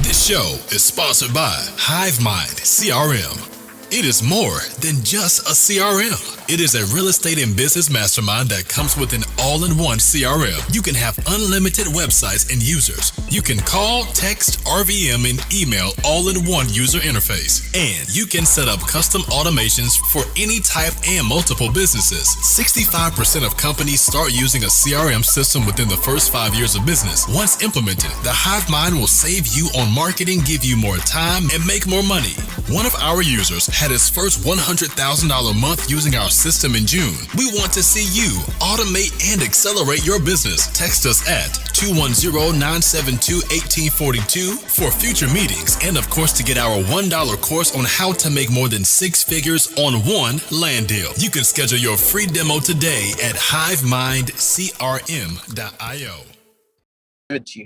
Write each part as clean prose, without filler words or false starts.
This show is sponsored by HiveMind CRM. It is more than just a CRM. It is a real estate and business mastermind that comes with an all-in-one CRM. You can have unlimited websites and users. You can call, text, RVM, and email all in one user interface. And you can set up custom automations for any type and multiple businesses. 65% of companies start using a CRM system within the first 5 years of business. Once implemented, the HiveMind will save you on marketing, give you more time, and make more money. One of our users had his first $100,000 month using our system in June. We want to see you automate and accelerate your business. Text us at 210-972-1842 for future meetings and, of course, to get our $1 course on how to make more than 6 figures on one land deal. You can schedule your free demo today at hivemindcrm.io.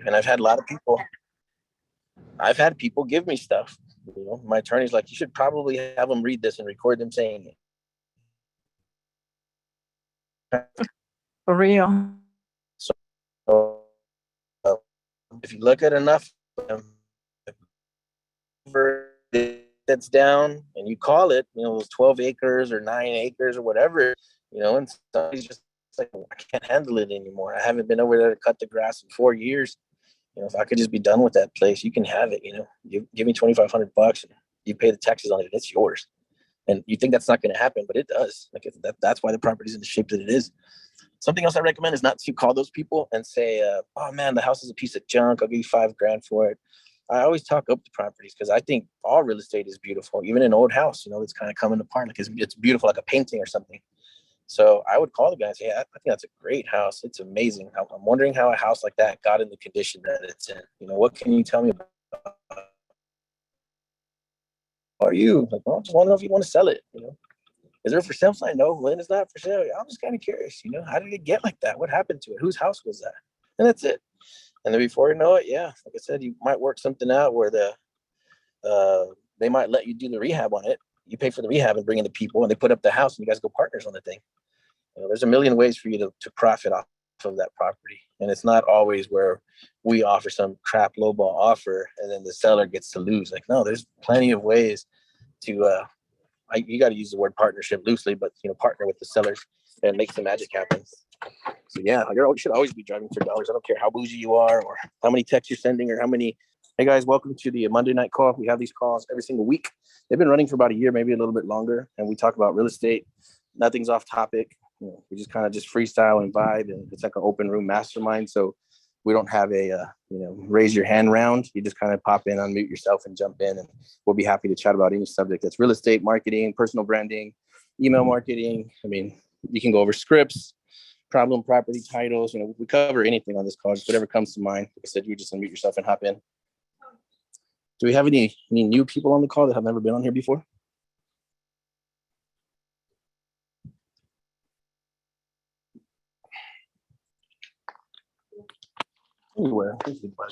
And I've had a lot of people. I've had people give me stuff. You know, my attorney's like, you should probably have them read this and record them saying it. For real. So if you look at enough of them, that's down and you call it, you know, 12 acres or 9 acres or whatever, you know, and somebody's just like, I can't handle it anymore. I haven't been over there to cut the grass in 4 years. You know, if I could just be done with that place, you can have it. You know, you give me $2,500 and you pay the taxes on it, and it's yours. And you think that's not going to happen, but it does. Like that's why the property's in the shape that it is. Something else I recommend is not to call those people and say, "Oh man, the house is a piece of junk. I'll give you $5,000 for it." I always talk up the properties because I think all real estate is beautiful, even an old house. You know, that's kind of coming apart. Like it's beautiful, like a painting or something. So I would call the guy and say, I think that's a great house. It's amazing. I'm wondering how a house like that got in the condition that it's in. You know, what can you tell me about? Are you like, well, I just want to know if you want to sell it. You know, is there a for sale sign? No, Lynn is not for sale. I'm just kind of curious. You know, how did it get like that? What happened to it? Whose house was that? And that's it. And then before you know it, yeah, like I said, you might work something out where they might let you do the rehab on it. You pay for the rehab and bring in the people, and they put up the house, and you guys go partners on the thing. You know, there's a million ways for you to profit off of that property. And it's not always where we offer some crap lowball offer and then the seller gets to lose. Like, no, there's plenty of ways to, you got to use the word partnership loosely, but, you know, partner with the sellers and make some magic happen. So yeah, you should always be driving for dollars. I don't care how bougie you are or how many texts you're sending or how many. Hey guys, welcome to the Monday night call. We have these calls every single week. They've been running for about a year, maybe a little bit longer. And we talk about real estate. Nothing's off topic. You know, we just kind of just freestyle and vibe, and it's like an open room mastermind. So we don't have a raise your hand round. You just kind of pop in, unmute yourself, and jump in, and we'll be happy to chat about any subject that's real estate, marketing, personal branding, email marketing. I mean, you can go over scripts, problem property titles. You know, we cover anything on this call, just whatever comes to mind. Like I said, you just unmute yourself and hop in. Do we have any new people on the call that have never been on here before? Anywhere. No, but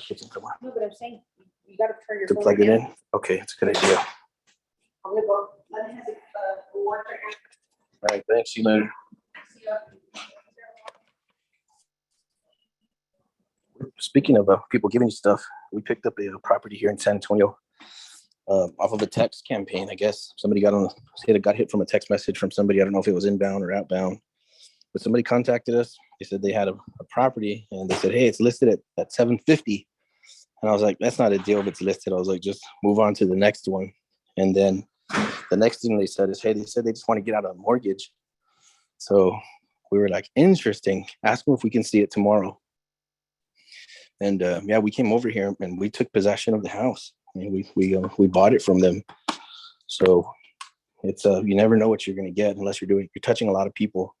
I'm saying you got to turn your to phone plug it down. in. Okay, it's a good idea. I'm gonna go. Let me have the water. All right, thanks. See you later. Speaking of people giving you stuff, we picked up a property here in San Antonio off of a text campaign. I guess somebody got hit from a text message from somebody. I don't know if it was inbound or outbound, but somebody contacted us. They said they had a property, and they said, hey, it's listed at $750. And I was like, that's not a deal if it's listed. I was like, just move on to the next one. And then the next thing they said is, hey, they said they just want to get out of a mortgage. So we were like, interesting. Ask them if we can see it tomorrow. And we came over here and we took possession of the house. And we bought it from them. So it's you never know what you're going to get unless you're touching a lot of people.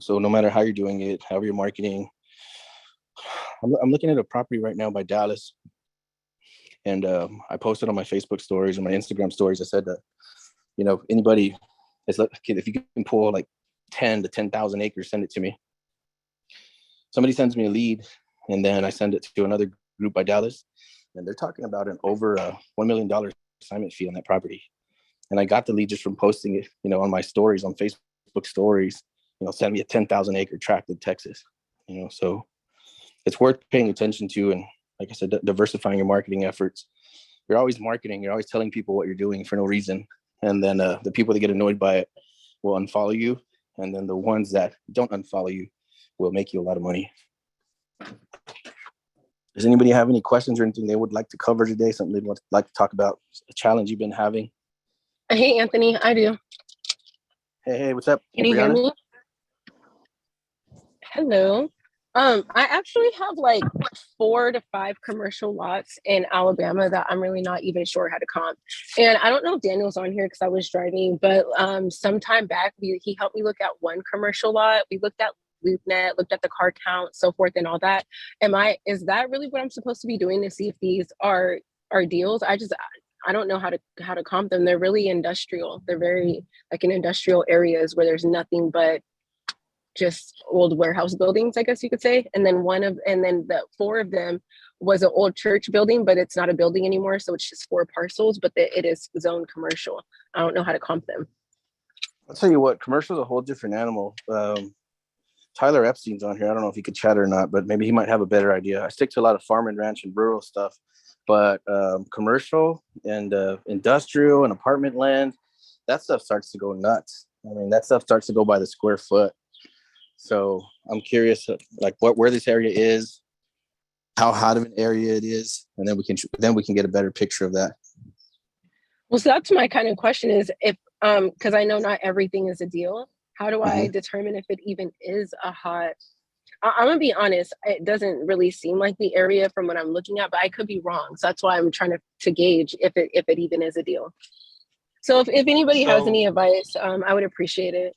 So no matter how you're doing it, however you're marketing, I'm looking at a property right now by Dallas. And I posted on my Facebook stories and my Instagram stories. I said that, you know, anybody is like, if you can pull like 10 to 10,000 acres, send it to me. Somebody sends me a lead, and then I send it to another group by Dallas, and they're talking about an over $1 million assignment fee on that property. And I got the lead just from posting it, you know, on my stories, on Facebook stories, you know, send me a 10,000 acre tract in Texas, you know, so it's worth paying attention to. And like I said, diversifying your marketing efforts. You're always marketing. You're always telling people what you're doing for no reason. And then the people that get annoyed by it will unfollow you. And then the ones that don't unfollow you will make you a lot of money. Does anybody have any questions or anything they would like to cover today? Something they'd like to talk about? A challenge you've been having? Hey, Anthony, I do. Hey, what's up? Can you hear me? Hello. I actually have like 4 to 5 commercial lots in Alabama that I'm really not even sure how to comp. And I don't know if Daniel's on here because I was driving, but sometime back he helped me look at one commercial lot. We looked at LoopNet, looked at the car count, so forth, and all that. Is that really what I'm supposed to be doing to see if these are deals? I don't know how to comp them. They're really industrial. They're very like in industrial areas where there's nothing but just old warehouse buildings, I guess you could say. And then the 4 of them was an old church building, but it's not a building anymore. So it's just 4 parcels, but it is zoned commercial. I don't know how to comp them. I'll tell you what, commercial is a whole different animal. Tyler Epstein's on here. I don't know if he could chat or not, but maybe he might have a better idea. I stick to a lot of farm and ranch and rural stuff, but commercial and industrial and apartment land, that stuff starts to go nuts. I mean, that stuff starts to go by the square foot. So I'm curious, like where this area is, how hot of an area it is, and then we can get a better picture of that. Well, so that's my kind of question is if, because I know not everything is a deal. How do I determine if it even is a hot? I'm gonna be honest, it doesn't really seem like the area from what I'm looking at, but I could be wrong. So that's why I'm trying to gauge if it even is a deal. So if anybody has any advice, I would appreciate it.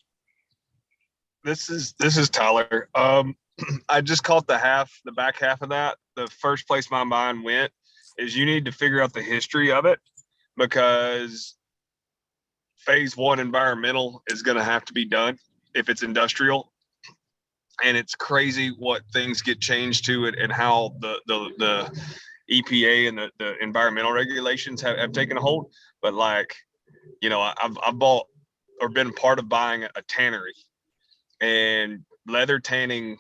This is Tyler. I just caught the back half of that. The first place my mind went is you need to figure out the history of it, because phase 1 environmental is going to have to be done if it's industrial. And it's crazy what things get changed to it and how the EPA and the environmental regulations have taken a hold. But like, you know, I've bought or been part of buying a tannery, and leather tanning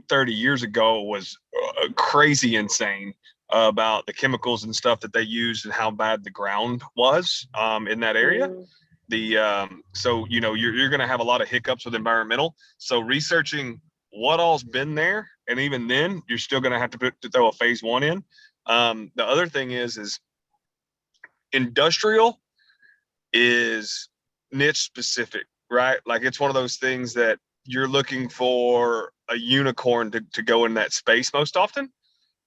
30 years ago was crazy insane about the chemicals and stuff that they used and how bad the ground was in that area. So, you know, you're going to have a lot of hiccups with environmental. So researching what all's been there, and even then you're still going to have to throw a phase 1 in. The other thing is industrial is niche specific, right? Like it's one of those things that you're looking for a unicorn to go in that space most often.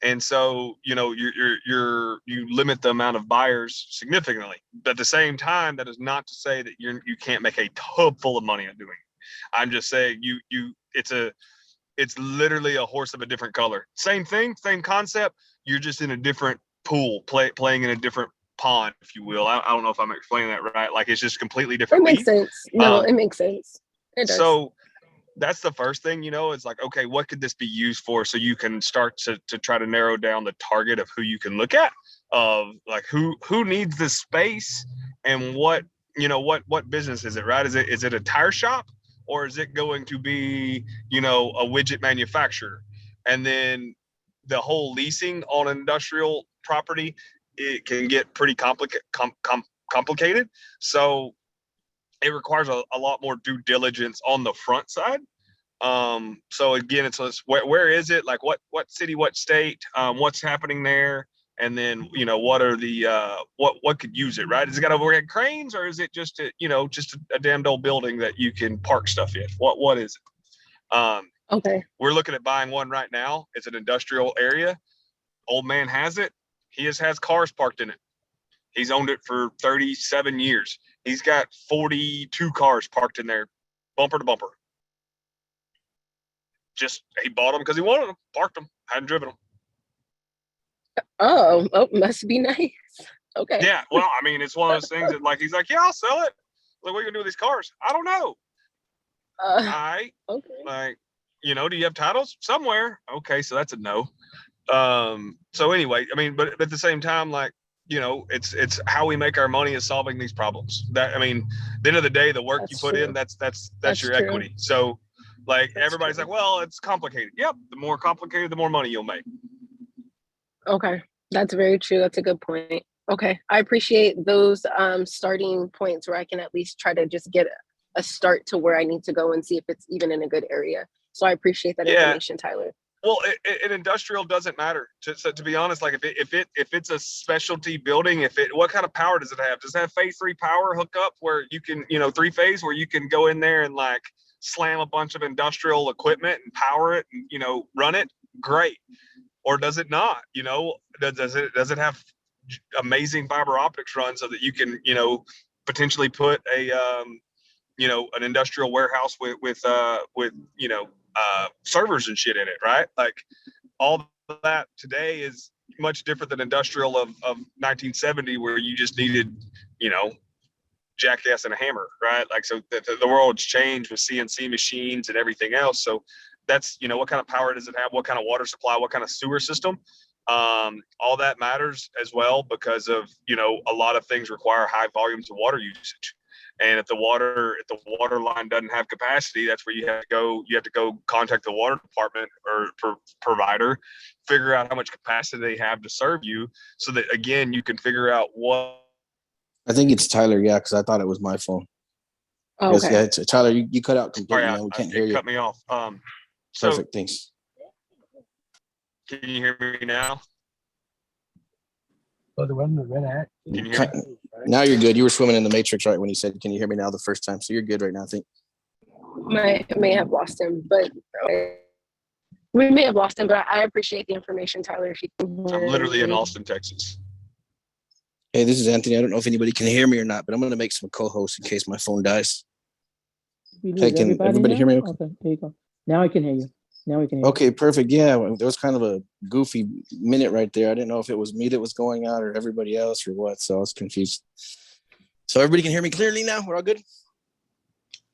And so, you know, you limit the amount of buyers significantly. But at the same time, that is not to say that you can't make a tub full of money on doing it. I'm just saying it's literally a horse of a different color. Same thing, same concept. You're just in a different pool, playing in a different pond, if you will. I don't know if I'm explaining that right. Like it's just completely different. It makes sense. No, it makes sense. It does. So that's the first thing, you know, it's like, okay, what could this be used for? So you can start to try to narrow down the target of who you can look at, of like who needs this space and what business is it, right? Is it a tire shop, or is it going to be, you know, a widget manufacturer? And then the whole leasing on industrial property, it can get pretty complicated. So it requires a lot more due diligence on the front side. So again, it's where is it? Like what city, what state, what's happening there? And then, you know, what are the, what could use it, right? Is it got overhead cranes, or is it just a damned old building that you can park stuff in? What is it? Okay. We're looking at buying one right now. It's an industrial area. Old man has it. He has cars parked in it. He's owned it for 37 years. He's got 42 cars parked in there, bumper to bumper. He bought them because he wanted them, parked them, hadn't driven them. Oh, must be nice. Okay. Yeah, well, I mean, it's one of those things that, like, he's like, yeah, I'll sell it. Like, what are you gonna do with these cars? I don't know. Okay. Like, you know, do you have titles somewhere? Okay, so that's a no. So anyway, I mean, but at the same time, like, you know, it's how we make our money is solving these problems. That, I mean, at the end of the day, the work you put in, that's your true. equity. So, like, everybody's like, well, it's complicated. Yep, the more complicated, the more money you'll make. Okay, that's very true. That's a good point. Okay, I appreciate those starting points where I can at least try to just get a start to where I need to go and see if it's even in a good area. So I appreciate that Yeah. information, Tyler. Well, an industrial doesn't matter. To be honest, like if it's a specialty building, what kind of power does it have? Does it have phase 3 power hook up where you can, 3-phase where you can go in there and like slam a bunch of industrial equipment and power it and run it? Great. Or does it not? Does it have amazing fiber optics run so that you can potentially put an industrial warehouse with servers and shit in it, right? Like all that today is much different than industrial of 1970 where you just needed jackass and a hammer, right? Like so the world's changed with CNC machines and everything else. So that's what kind of power does it have, what kind of water supply, what kind of sewer system, all that matters as well because of a lot of things require high volumes of water usage. And if the water line doesn't have capacity, that's where you have to go contact the water department or provider, figure out how much capacity they have to serve you so that again you can figure out what. I think it's Tyler, yeah, because I thought it was my phone. Oh, Yes, okay. yeah, Tyler, you cut out completely, Sorry, man. We can't hear it you. cut me off. Perfect, thanks. Can you hear me now? Oh, the one with red hat. Can you hear me? Now you're good. You were swimming in the matrix right when you said, "Can you hear me now?" The first time, so you're good right now. I think. May have lost him, but we may have lost him. But I appreciate the information, Tyler. If you can hear I'm literally in me. Austin, Texas. Hey, this is Anthony. I don't know if anybody can hear me or not, but I'm going to make some co-hosts in case my phone dies. Hey, can everybody hear me? Okay, there you go. Now I can hear you. Now we can hear you. Okay, perfect. Yeah, there was kind of a goofy minute right there. I didn't know if it was me that was going out or everybody else or what, so I was confused. So everybody can hear me clearly now? We're all good?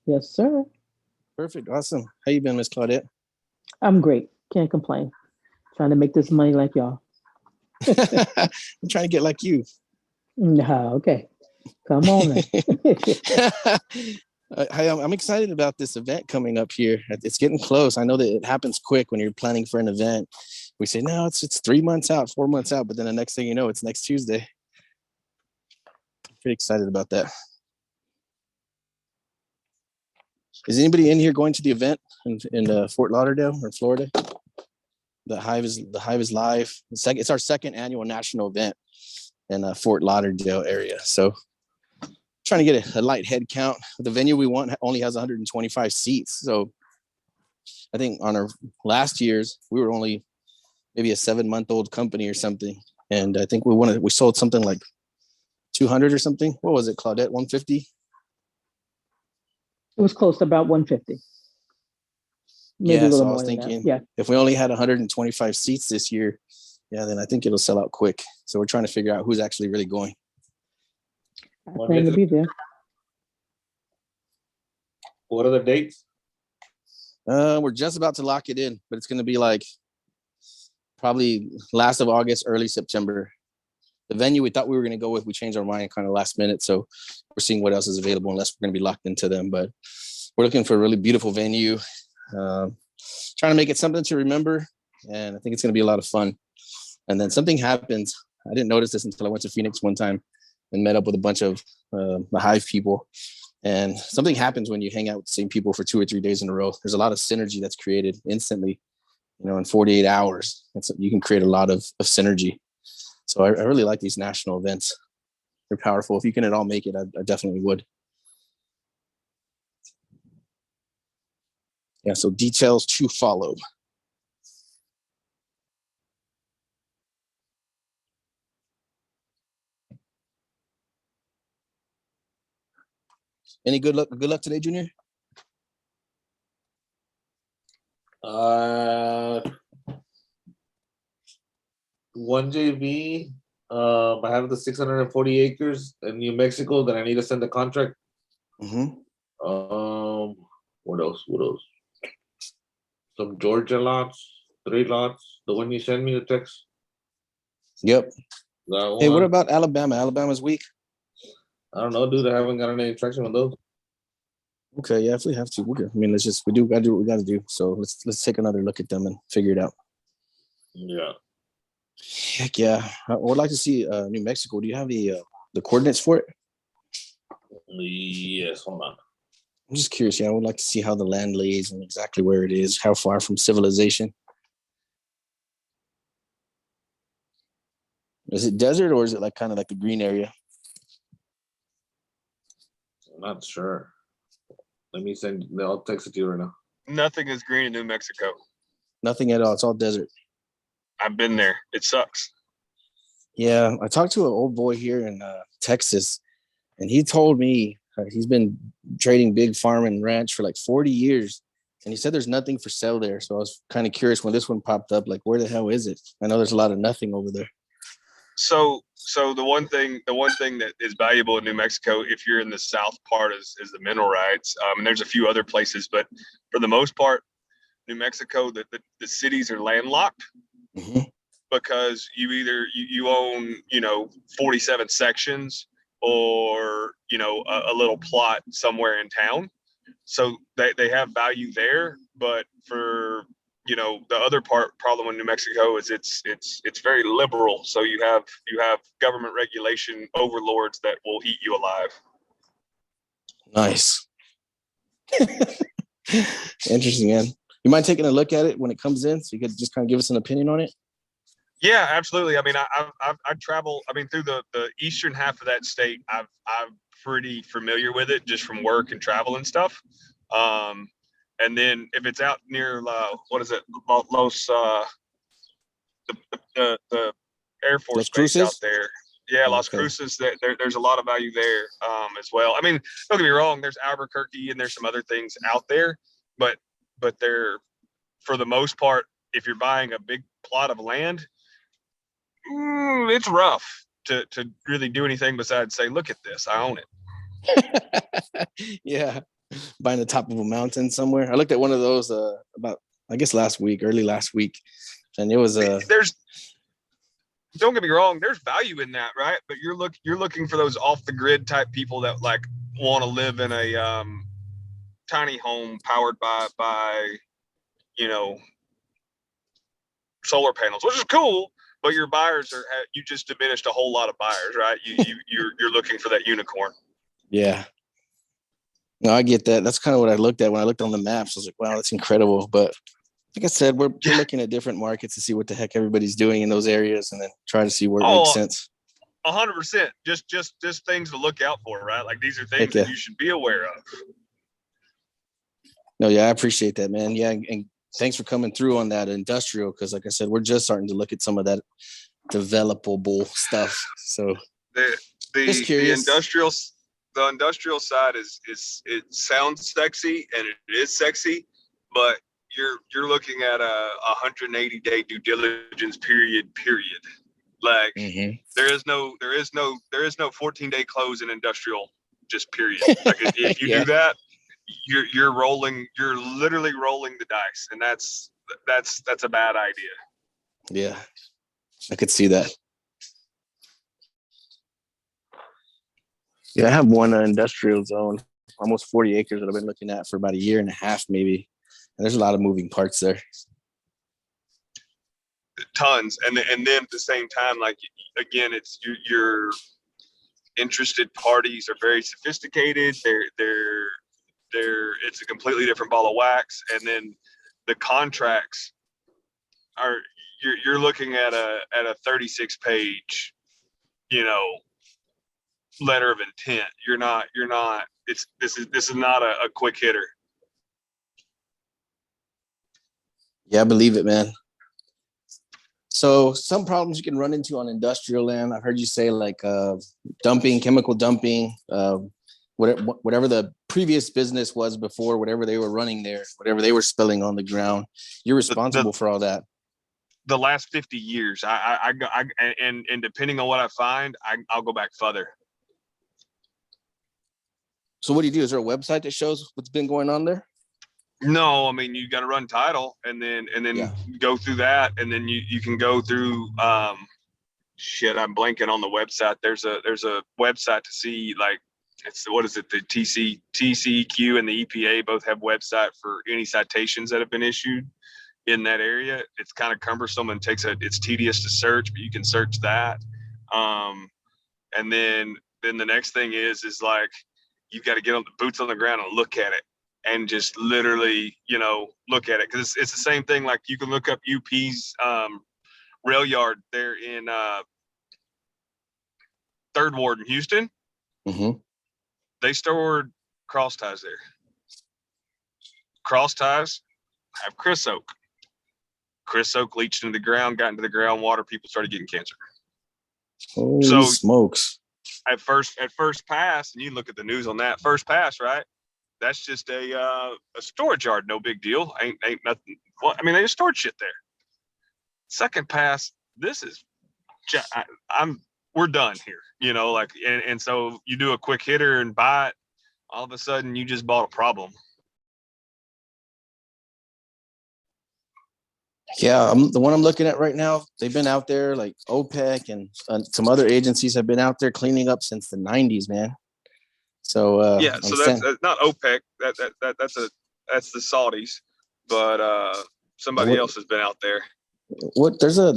Yes, sir. Perfect. Awesome. How you been, Miss Claudette? I'm great. Can't complain. Trying to make this money like y'all. I'm trying to get like you. No, okay. Come on then. I'm excited about this event coming up here. It's getting close. I know that it happens quick when you're planning for an event. We say, no, it's 3 months out, 4 months out, but then the next thing you know, it's next Tuesday. Pretty excited about that. Is anybody in here going to the event in Fort Lauderdale or Florida? The Hive is live. It's our second annual national event in Fort Lauderdale area. So trying to get a light head count. The venue we want only has 125 seats. So I think on our last year's, we were only maybe a 7-month-old company or something. And I think we sold something like 200 or something. What was it, Claudette? 150? It was close to about 150. Maybe Yeah, a little so I more was than thinking, that. Yeah. if we only had 125 seats this year, yeah, then I think it'll sell out quick. So we're trying to figure out who's actually really going. I plan to be there. What are the dates? We're just about to lock it in, but it's going to be like probably last of August, early September. The venue we thought we were going to go with, we changed our mind kind of last minute. So we're seeing what else is available unless we're going to be locked into them. But we're looking for a really beautiful venue, trying to make it something to remember. And I think it's going to be a lot of fun. And then something happens. I didn't notice this until I went to Phoenix one time and met up with a bunch of the Hive people. And something happens when you hang out with the same people for 2 or 3 days in a row. There's a lot of synergy that's created instantly, in 48 hours. And so you can create a lot of synergy. So I really like these national events. They're powerful. If you can at all make it, I definitely would. Yeah, so details to follow. Any good luck today, Junior? One JV. I have the 640 acres in New Mexico that I need to send the contract. Mm-hmm. What else? Some Georgia lots, 3 lots. The one you sent me the text. Yep. That one. Hey, what about Alabama? Alabama's weak. I don't know, dude. I haven't got any traction on those. Okay, yeah, if we have to, we're good. I mean, we gotta do what we gotta do. So let's take another look at them and figure it out. Yeah. Heck yeah. I would like to see New Mexico. Do you have the coordinates for it? Yes, hold on. I'm just curious. Yeah, I would like to see how the land lays and exactly where it is, how far from civilization. Is it desert or is it like kind of like the green area? I'm not sure. Let me send. I'll text it to you right now. Nothing is green in New Mexico. Nothing at all. It's all desert. I've been there. It sucks. Yeah, I talked to an old boy here in Texas, and he told me he's been trading big farm and ranch for like 40 years. And he said there's nothing for sale there. So I was kind of curious when this one popped up, like, where the hell is it? I know there's a lot of nothing over there. So the one thing that is valuable in New Mexico, if you're in the south part, is the mineral rights. And there's a few other places, but for the most part, New Mexico, the cities are landlocked. Mm-hmm. Because you either you own 47 sections or a little plot somewhere in town, so they have value there. But for the other problem in New Mexico is it's very liberal, so you have government regulation overlords that will eat you alive. Nice. Interesting, man. You mind taking a look at it when it comes in so you could just kind of give us an opinion on it? Yeah, absolutely. I mean, I travel. I mean, through the eastern half of that state, I'm pretty familiar with it just from work and travel and stuff. And then if it's out near what is it, Los the Air Force Los Base Cruces? out there. Yeah, Las Okay. Cruces. There's a lot of value there as well. I mean, don't get me wrong. There's Albuquerque and there's some other things out there, but they're, for the most part, if you're buying a big plot of land, it's rough to really do anything besides say, look at this, I own it. Yeah, buying the top of a mountain somewhere. I looked at one of those about, I guess, early last week, and it was there's, don't get me wrong, there's value in that, right? But you're looking for those off the grid type people that like want to live in a tiny home powered by solar panels, which is cool. But your buyers you just diminished a whole lot of buyers, right? You're looking for that unicorn. Yeah. No, I get that. That's kind of what I looked at when I looked on the maps. I was like, wow, that's incredible. But like I said, we're looking at different markets to see what the heck everybody's doing in those areas and then try to see where it makes sense. 100%. Just things to look out for, right? Like these are things that you should be aware of. No, yeah, I appreciate that, man. Yeah, and thanks for coming through on that industrial, because like I said, we're just starting to look at some of that developable stuff. So the industrial side is it sounds sexy and it is sexy, but you're looking at a 180-day due diligence period. Like there is no 14-day close in industrial, just period. Like if you do that, you're literally rolling the dice, and that's a bad idea. Yeah, I could see that. Yeah, I have one industrial zone, almost 40 acres that I've been looking at for about a year and a half, maybe. And there's a lot of moving parts there. Tons, and then at the same time, like again, it's your interested parties are very sophisticated. They're it's a completely different ball of wax, and then the contracts are you're looking at a 36-page, letter of intent. You're not this is not a quick hitter. Yeah, I believe it, man. So some problems you can run into on industrial land, I've heard you say, like chemical dumping, whatever the previous business was before, whatever they were running there, whatever they were spilling on the ground, you're responsible for all that. The last 50 years, and depending on what I find, I'll go back further. So what do you do? Is there a website that shows what's been going on there? No, I mean, you got to run title and then go through that. And then you can go through, I'm blanking on the website. There's a website to see, like, what is it? The TCEQ and the EPA both have website for any citations that have been issued. in that area. It's kind of cumbersome and it's tedious to search, but you can search that. And then the next thing is like, you've got to get on the boots on the ground and look at it and just literally, look at it. Cause it's the same thing. Like, you can look up UP's, rail yard there in, 3rd Ward in Houston. Mm-hmm. They stored cross ties there. Cross ties have Chris Oak. Chris Oak leached into the ground, got into the groundwater. People started getting cancer. Holy smokes! At first pass, and you look at the news on that first pass, right? That's just a storage yard, no big deal. Ain't nothing. Well, I mean, they just stored shit there. Second pass, this is, we're done here, like, and so you do a quick hitter and buy it. All of a sudden, you just bought a problem. Yeah, the one I'm looking at right now, they've been out there, like OPEC and some other agencies have been out there cleaning up since the 90s, man. So so that's not OPEC. That's the Saudis, but somebody else has been out there. What there's a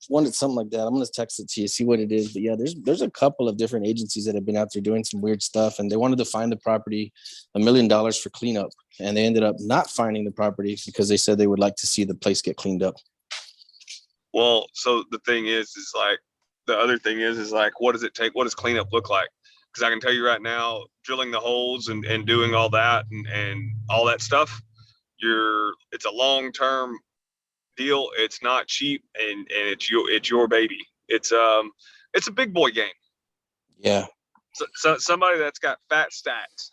one that's something like that. I'm gonna text it to you, see what it is. But yeah, there's a couple of different agencies that have been out there doing some weird stuff, and they wanted to find the property $1 million for cleanup, and they ended up not finding the property because they said they would like to see the place get cleaned up. Well, so the thing is like, the other thing is like, what does it take? What does cleanup look like? Because I can tell you right now, drilling the holes and doing all that and all that stuff, it's a long-term deal. It's not cheap, and it's your baby. It's a big boy game. Yeah. So somebody that's got fat stacks.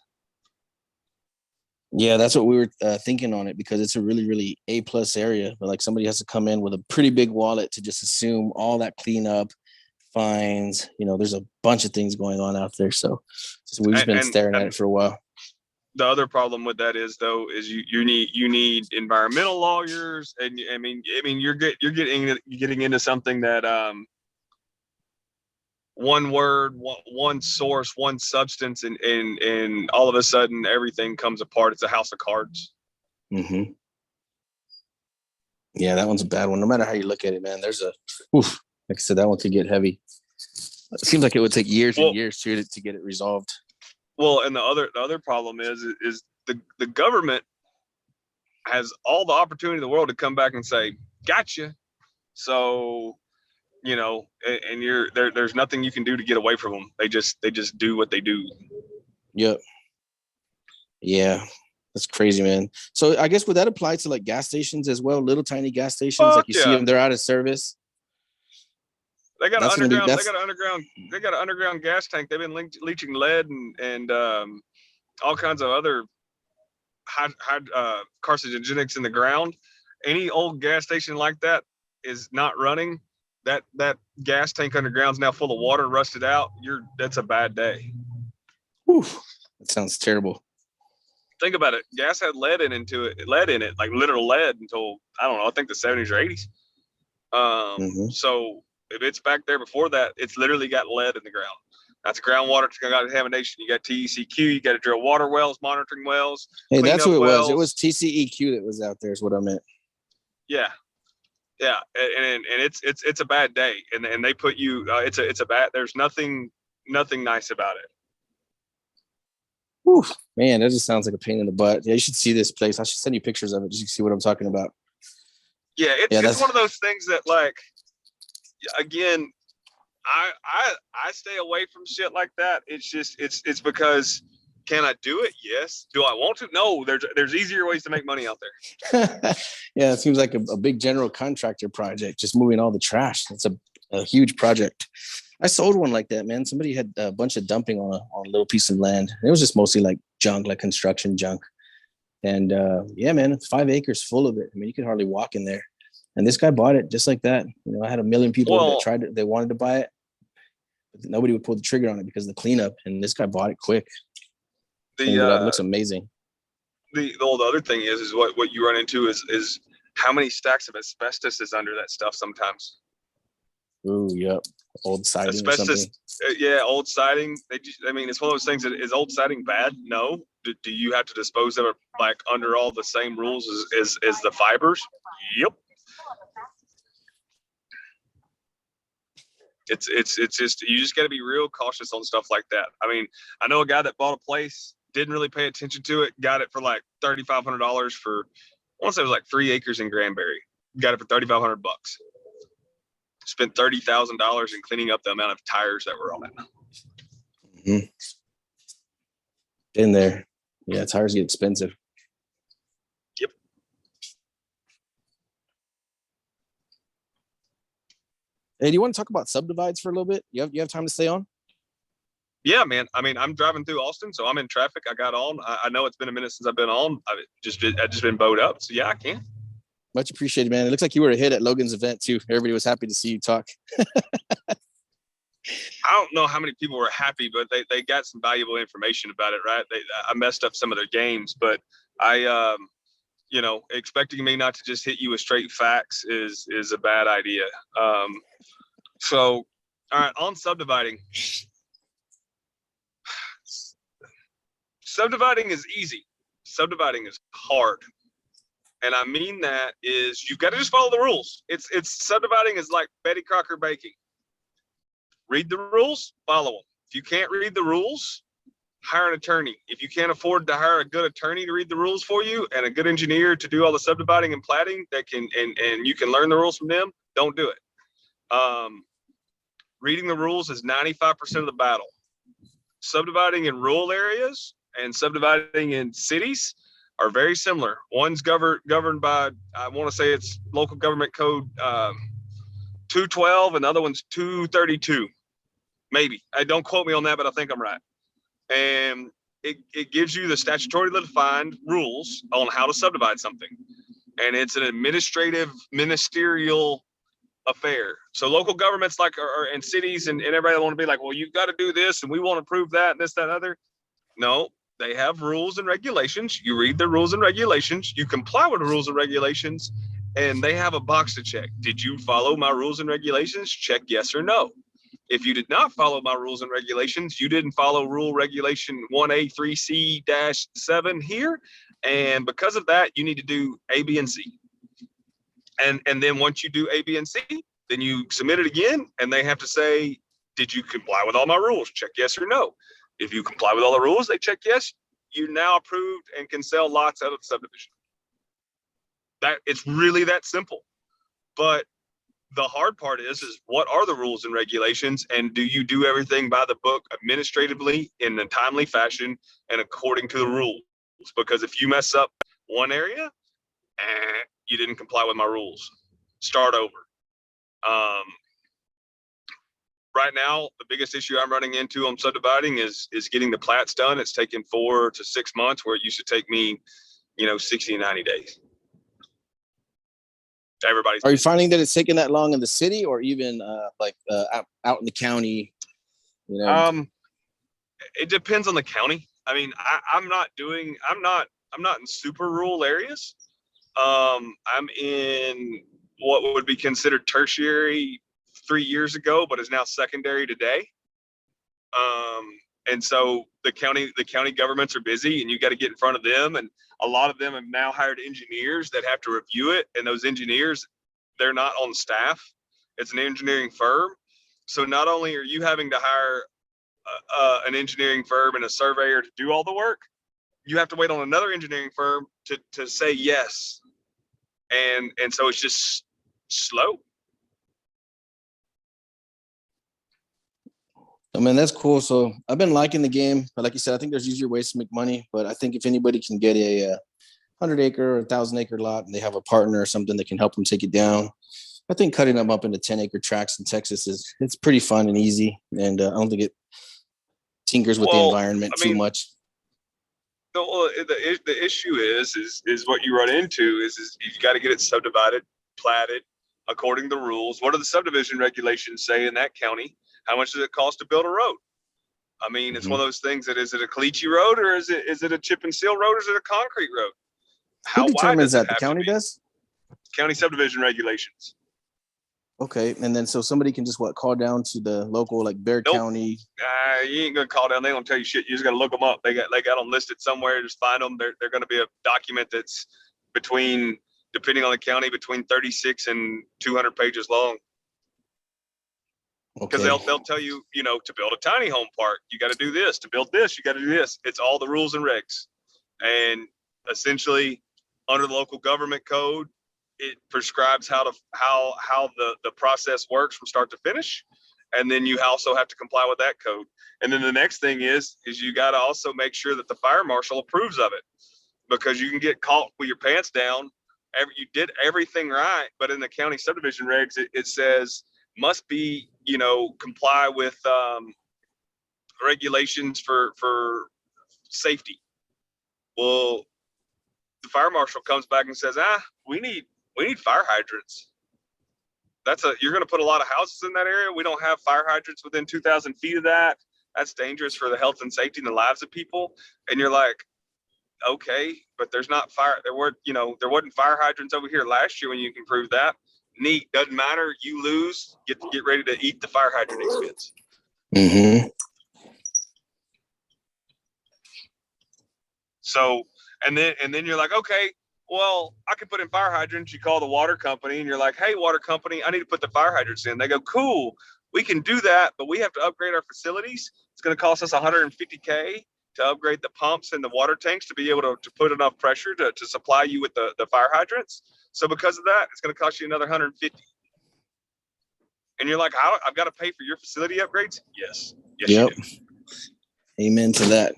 Yeah, that's what we were thinking on it, because it's a really, really A+ area. But like, somebody has to come in with a pretty big wallet to just assume all that cleanup, fines. There's a bunch of things going on out there. So we've just been staring at it for a while. The other problem with that is, though, is you need environmental lawyers, and I mean you're getting into something that one word, one source, one substance, and all of a sudden everything comes apart. It's a house of cards. Mm-hmm. Yeah, that one's a bad one. No matter how you look at it, man, like I said, that one could get heavy. It seems like it would take years and years to get it resolved. Well, and the other problem is the government has all the opportunity in the world to come back and say, gotcha. So, and there's nothing you can do to get away from them. They just do what they do. Yep. Yeah. That's crazy, man. So I guess would that apply to like gas stations as well? Little tiny gas stations, like you see them, they're out of service. They got an underground gas tank. They've been leaching lead and all kinds of other high carcinogenics in the ground. Any old gas station like that is not running. That gas tank underground is now full of water, rusted out. That's a bad day. Whew. That sounds terrible. Think about it. Gas had lead in it, like literal lead, until, I don't know, I think the 70s or 80s. So if it's back there before that, it's literally got lead in the ground. That's groundwater contamination. You got TCEQ. You got to drill water wells, monitoring wells. Hey, that's what it was. It was TCEQ that was out there, is what I meant. Yeah, and it's a bad day, and they put you. It's a bad. There's nothing nice about it. Whew, man, that just sounds like a pain in the butt. Yeah, you should see this place. I should send you pictures of it just to see what I'm talking about. Yeah, it's one of those things that, like, again, I stay away from shit like that. It's just it's because, can I do it? Yes. Do I want to? No. There's easier ways to make money out there. Yeah, it seems like a big general contractor project, just moving all the trash. It's a huge project. I sold one like that, man. Somebody had a bunch of dumping on a little piece of land. It was just mostly like junk, like construction junk. And yeah, man, 5 acres full of it. I mean, you could hardly walk in there. And this guy bought it just like that. I had 1 million people that tried it. They wanted to buy it, but nobody would pull the trigger on it because of the cleanup. And this guy bought it quick. It looks amazing. The other thing is what you run into is how many stacks of asbestos is under that stuff sometimes. Ooh, yep. Old siding or Asbestos, something. yeah, old siding. I mean, it's one of those things that is old siding bad? No. Do you have to dispose of it like under all the same rules as the fibers? Yep. It's just, you just got to be real cautious on stuff like that. I mean, I know a guy that bought a place, didn't really pay attention to it, got it for like $3,500 for, I want to say it was like 3 acres in Granbury. Got it for $3,500. Spent $30,000 in cleaning up the amount of tires that were on it. Mm-hmm. In there. Yeah, tires get expensive. Yep. Hey, do you want to talk about subdivides for a little bit? You have time to stay on? Yeah, man. I mean, I'm driving through Austin, so I'm in traffic. I got on. I know it's been a minute since I've been on. I've just been bowed up. So yeah, I can. Much appreciated, man. It looks like you were a hit at Logan's event too. Everybody was happy to see you talk. I don't know how many people were happy, but they got some valuable information about it, right? I messed up some of their games, but I, expecting me not to just hit you with straight facts is a bad idea. So, all right, on subdividing. Subdividing is easy. Subdividing is hard. And I mean that is you've got to just follow the rules. It's subdividing is like Betty Crocker baking. Read the rules, follow them. If you can't read the rules, hire an attorney. If you can't afford to hire a good attorney to read the rules for you and a good engineer to do all the subdividing and platting that can and you can learn the rules from them, don't do it. Reading the rules is 95% of the battle. Subdividing in rural areas and subdividing in cities are very similar. One's governed by, I want to say it's local government code 212, and the other one's 232. Maybe. I don't quote me on that, but I think I'm right. And it gives you the statutorily defined rules on how to subdivide something. And it's an administrative, ministerial affair. So local governments like and cities and everybody want to be like, well, you've got to do this and we want to prove that and this, that, and other. No, they have rules and regulations. You read the rules and regulations, you comply with the rules and regulations, and they have a box to check. Did you follow my rules and regulations? Check yes or no. If you did not follow my rules and regulations, you didn't follow rule regulation 1A3C-7 here. And because of that, you need to do A, B, and C. And then once you do A, B, and C, then you submit it again, and they have to say, did you comply with all my rules? Check yes or no. If you comply with all the rules, they check yes. You're now approved and can sell lots out of the subdivision. That it's really that simple. But the hard part is what are the rules and regulations, and do you do everything by the book administratively in a timely fashion and according to the rules? Because if you mess up one area, you didn't comply with my rules. Start over. Right now, the biggest issue I'm running into on subdividing is getting the plats done. It's taken 4 to 6 months where it used to take me, 60 and 90 days. Everybody's. Are you finding that it's taking that long in the city or even out in the county? It depends on the county. I mean, I'm not in super rural areas. I'm in what would be considered tertiary 3 years ago, but is now secondary today. And so the county governments are busy, and you got to get in front of them. And a lot of them have now hired engineers that have to review it. And those engineers, they're not on staff. It's an engineering firm. So not only are you having to hire an engineering firm and a surveyor to do all the work, you have to wait on another engineering firm to say yes. And so it's just slow. I mean, that's cool. So I've been liking the game, but like you said, I think there's easier ways to make money. But I think if anybody can get a 100-acre or 1,000-acre lot and they have a partner or something that can help them take it down, I think cutting them up into 10-acre tracts in Texas it's pretty fun and easy. And I don't think it tinkers with the environment too much. The issue is what you run into is you got to get it subdivided, platted according to the rules. What do the subdivision regulations say in that county? How much does it cost to build a road? I mean, it's one of those things that is it a caliche road or is it a chip and seal road or is it a concrete road? Who determines that? The county does? County subdivision regulations. Okay, and then so somebody can just call down to the local like Bear Nope. County. You ain't gonna call down. They don't tell you shit. You just gotta look them up. They got them listed somewhere. Just find them. They're gonna be a document that's between, depending on the county, between 36 and 200 pages long. Because Okay. they'll tell you, to build a tiny home park, you got to do this. To build this, you got to do this. It's all the rules and regs. And essentially, under the local government code, it prescribes how the process works from start to finish. And then you also have to comply with that code. And then the next thing is you got to also make sure that the fire marshal approves of it, because you can get caught with your pants down. You did everything right, but in the county subdivision regs, it says must be, comply with regulations for safety. Well, the fire marshal comes back and says, we need fire hydrants. You're going to put a lot of houses in that area. We don't have fire hydrants within 2,000 feet of that. That's dangerous for the health and safety and the lives of people. And you're like, okay, but there wasn't fire hydrants over here last year when you can prove that. Neat. Doesn't matter. You lose. Get ready to eat the fire hydrant expense. Mm-hmm. So, and then you're like, okay, well, I can put in fire hydrants. You call the water company and you're like, hey, water company, I need to put the fire hydrants in. They go, cool, we can do that, but we have to upgrade our facilities. It's going to cost us $150K to upgrade the pumps and the water tanks to be able to put enough pressure to supply you with the fire hydrants. So because of that, it's going to cost you another $150. And you're like, I've got to pay for your facility upgrades? Yes. Yes, Yep. you do. Amen to that.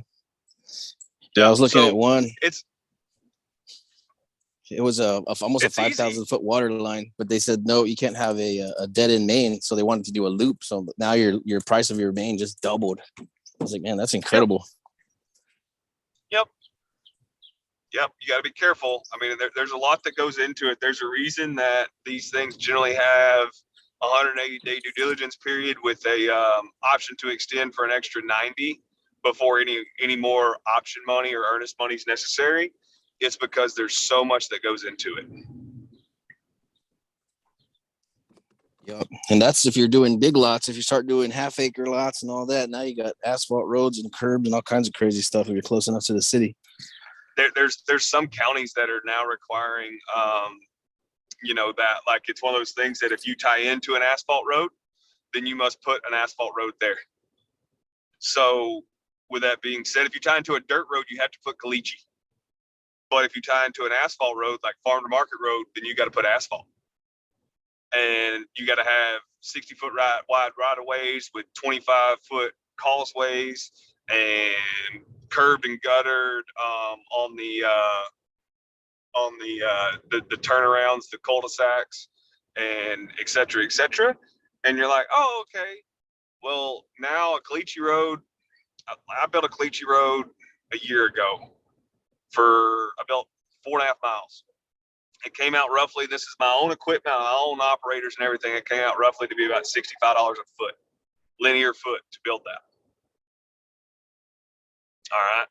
Yeah, I was looking at one. It was almost a 5,000 foot water line, but they said no, you can't have a dead end main, so they wanted to do a loop. So now your price of your main just doubled. I was like, man, that's incredible. Yep. You got to be careful. I mean, there's a lot that goes into it. There's a reason that these things generally have 180-day due diligence period with a option to extend for an extra 90 before any more option money or earnest money is necessary. It's because there's so much that goes into it. Yep. And that's if you're doing big lots. If you start doing half acre lots and all that, now you got asphalt roads and curbs and all kinds of crazy stuff if you're close enough to the city. There's some counties that are now requiring, that like it's one of those things that if you tie into an asphalt road, then you must put an asphalt road there. So with that being said, if you tie into a dirt road, you have to put caliche. But if you tie into an asphalt road, like farm to market road, then you got to put asphalt. And you got to have 60-foot wide right of ways with 25-foot causeways and curbed and guttered on the turnarounds, the cul-de-sacs, and et cetera, et cetera. And you're like, oh, okay. Well, now a caliche road, I built a caliche road a year ago. I built 4.5 miles. It came out roughly, this is my own equipment, my own operators and everything. It came out roughly to be about $65 a foot, linear foot to build that. All right.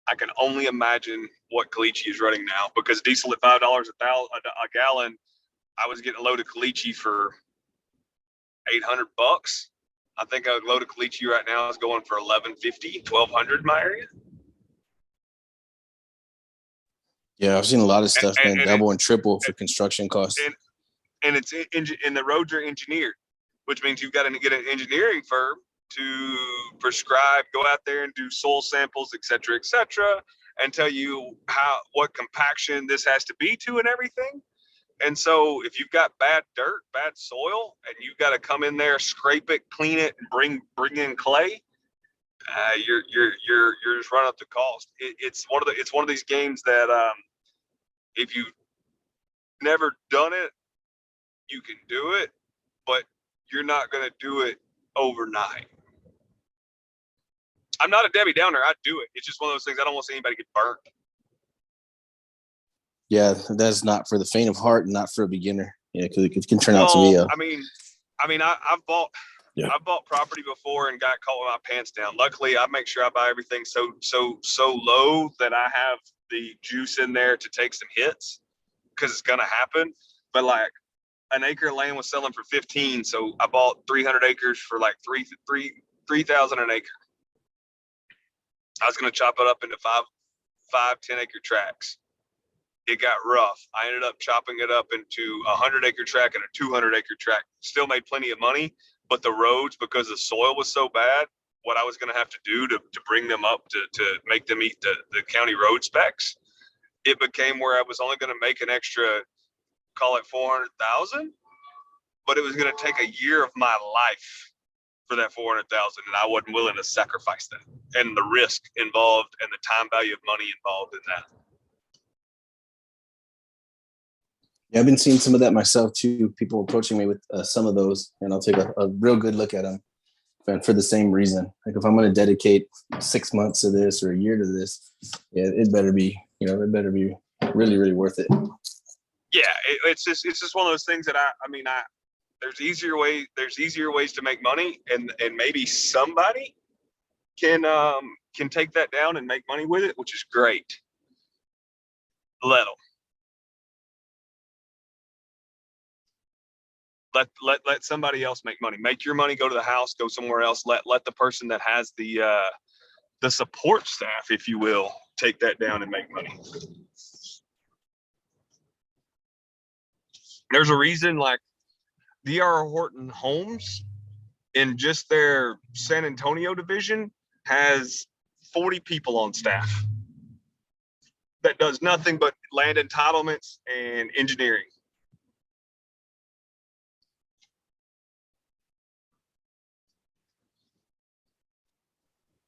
I can only imagine what caliche is running now, because diesel at $5 a gallon, I was getting a load of caliche for $800. I think a load of caliche right now is going for $1,150, $1,200 in my area. Yeah, I've seen a lot of stuff, man, double and triple for construction costs. And the roads are engineered, which means you've got to get an engineering firm to prescribe, go out there and do soil samples, et cetera, and tell you what compaction this has to be to and everything. And so if you've got bad dirt, bad soil, and you've got to come in there, scrape it, clean it, and bring in clay, you're just running up the cost. It's one of these games that if you've never done it, you can do it, but you're not going to do it overnight. I'm not a Debbie Downer. I do it. It's just one of those things. I don't want to see anybody get burnt. Yeah, that's not for the faint of heart and not for a beginner. Yeah, because it can turn out to be. I've bought property before and got caught with my pants down. Luckily, I make sure I buy everything so low that I have the juice in there to take some hits, because it's gonna happen. But like an acre of land was selling for 15, so I bought 300 acres for like 3,000 an acre. I was gonna chop it up into 10-acre tracts. It got rough. I ended up chopping it up into a 100-acre tract and a 200-acre tract. Still made plenty of money, but the roads, because the soil was so bad, what I was going to have to do to bring them up to make them meet the county road specs, it became where I was only going to make an extra, call it 400,000, but it was going to take a year of my life for that 400,000, and I wasn't willing to sacrifice that, and the risk involved and the time value of money involved in that. Yeah, I've been seeing some of that myself too. People approaching me with some of those, and I'll take a real good look at them. And for the same reason, like if I'm going to dedicate 6 months to this or a year to this, yeah, it better be really, really worth it. Yeah, it's just one of those things that I mean, there's easier ways to make money, and maybe somebody can take that down and make money with it, which is great. Let them. Let somebody else make money. Make your money go to the house, go somewhere else. Let the person that has the support staff, if you will, take that down and make money. There's a reason, like D.R. Horton Homes in just their San Antonio division has 40 people on staff that does nothing but land entitlements and engineering.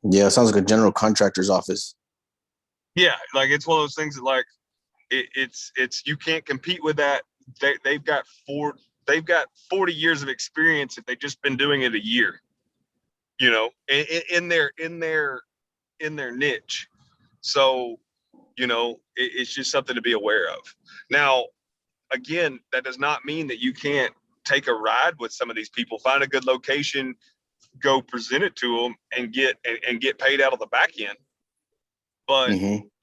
Yeah, it sounds like a general contractor's office. Yeah, like it's one of those things that like it's you can't compete with that. They've got 40 years of experience if they've just been doing it a year, you know, in their niche. So, you know, it's just something to be aware of. Now, again, that does not mean that you can't take a ride with some of these people, find a good location, go present it to them, and get paid out of the back end. But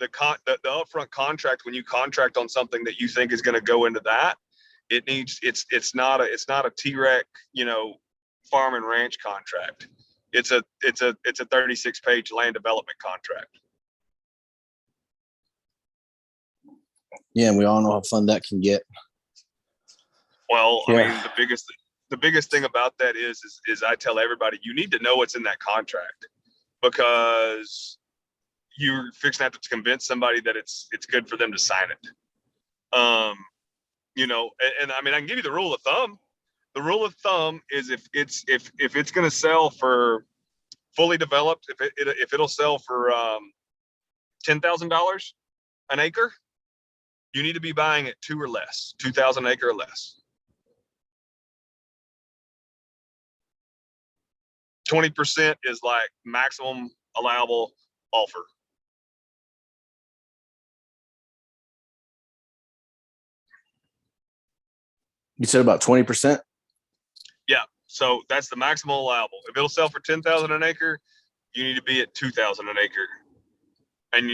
the upfront contract, when you contract on something that you think is going to go into that, it's not a T-Rec, you know, farm and ranch contract. It's a 36-page land development contract. Yeah, and we all know how fun that can get. Well, Yeah. I mean, the biggest thing about that is I tell everybody, you need to know what's in that contract, because you're fixing to have to convince somebody that it's good for them to sign it. You know, and I mean, I can give you the rule of thumb. The rule of thumb is if it's going to sell for fully developed, if it'll sell for $10,000 an acre, you need to be buying at 2 or less, 2,000 acre or less. 20% is like maximum allowable offer. You said about 20%? Yeah. So that's the maximum allowable. If it'll sell for 10,000 an acre, you need to be at 2,000 an acre. And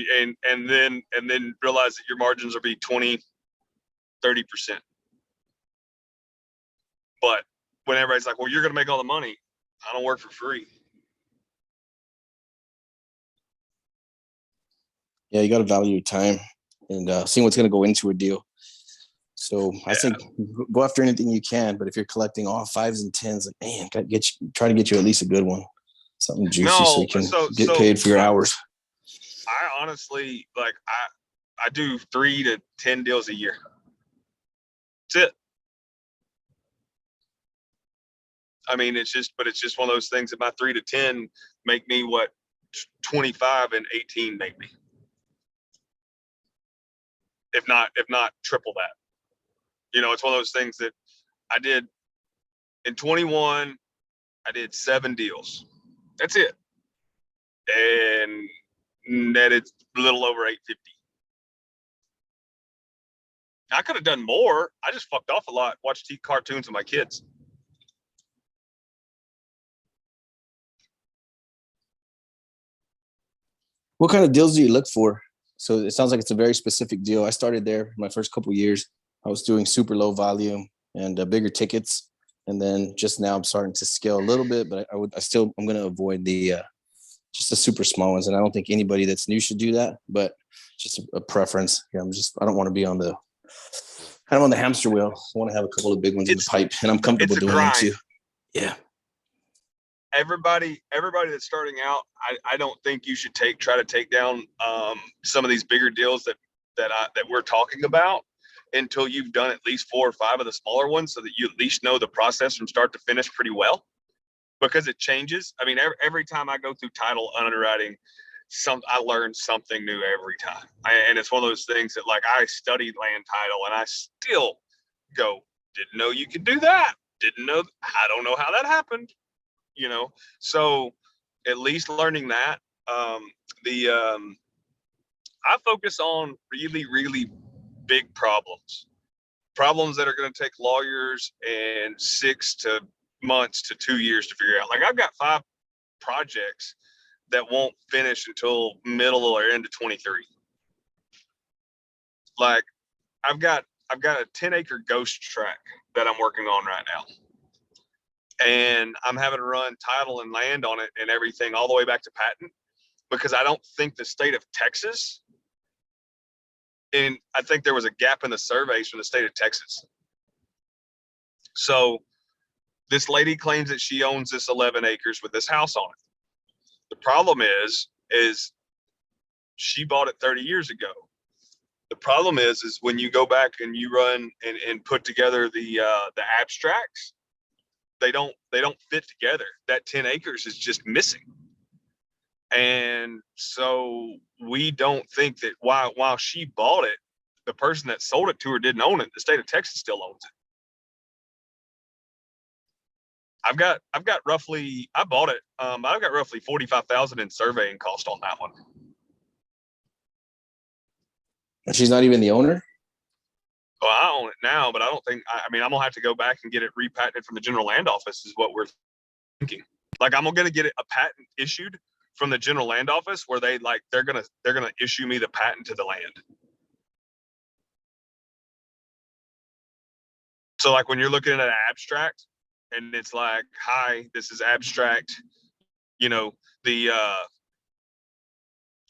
then realize that your margins will be 20, 30%. But when everybody's like, well, you're going to make all the money, I don't work for free. Yeah, you got to value your time and seeing what's going to go into a deal. So I think go after anything you can, but if you're collecting all 5s and 10s, like, man, try to get you at least a good one, something juicy, so you can get paid for your hours. I honestly, like, I do 3 to 10 deals a year. That's it. I mean, it's just one of those things that my 3 to 10 make me what 25 and 18 make me. If not triple that. You know, it's one of those things that I did in 21, I did 7 deals. That's it. And netted a little over 850. I could have done more. I just fucked off a lot, watched cartoons with my kids. What kind of deals do you look for? So it sounds like it's a very specific deal. I started there my first couple of years. I was doing super low volume, and bigger tickets. And then just now I'm starting to scale a little bit, but I'm going to avoid the just the super small ones. And I don't think anybody that's new should do that, but just a preference. Yeah, I don't want to be on the kind of on the hamster wheel. I want to have a couple of big ones in the pipe, and I'm comfortable doing them too. Yeah. Everybody that's starting out, I don't think you should try to take down some of these bigger deals that we're talking about until you've done at least 4 or 5 of the smaller ones, so that you at least know the process from start to finish pretty well, because it changes. I mean, every time I go through title underwriting, I learn something new every time. And it's one of those things that, like, I studied land title and I still go, didn't know you could do that. I don't know how that happened, So at least learning that. I focus on really, really big problems that are going to take lawyers and 6 months to 2 years to figure out. Like, I've got 5 projects that won't finish until middle or end of 23. Like, I've got a 10-acre ghost track that I'm working on right now, and I'm having to run title and land on it and everything all the way back to patent, because I don't think the state of Texas, and I think there was a gap in the surveys from the state of Texas. So this lady claims that she owns this 11 acres with this house on it. The problem is she bought it 30 years ago. The problem is when you go back and you run and put together the abstracts, they don't fit together. That 10 acres is just missing. And so we don't think that while she bought it, the person that sold it to her didn't own it. The state of Texas still owns it. I've got roughly, I bought it. I've got roughly $45,000 in surveying cost on that one. And she's not even the owner? Well, I own it now, but I don't think, I'm gonna have to go back and get it repatented from the General Land Office is what we're thinking. Like, I'm gonna get a patent issued from the General Land Office where they're gonna issue me the patent to the land. So, like, when you're looking at an abstract and it's like, hi, this is abstract, the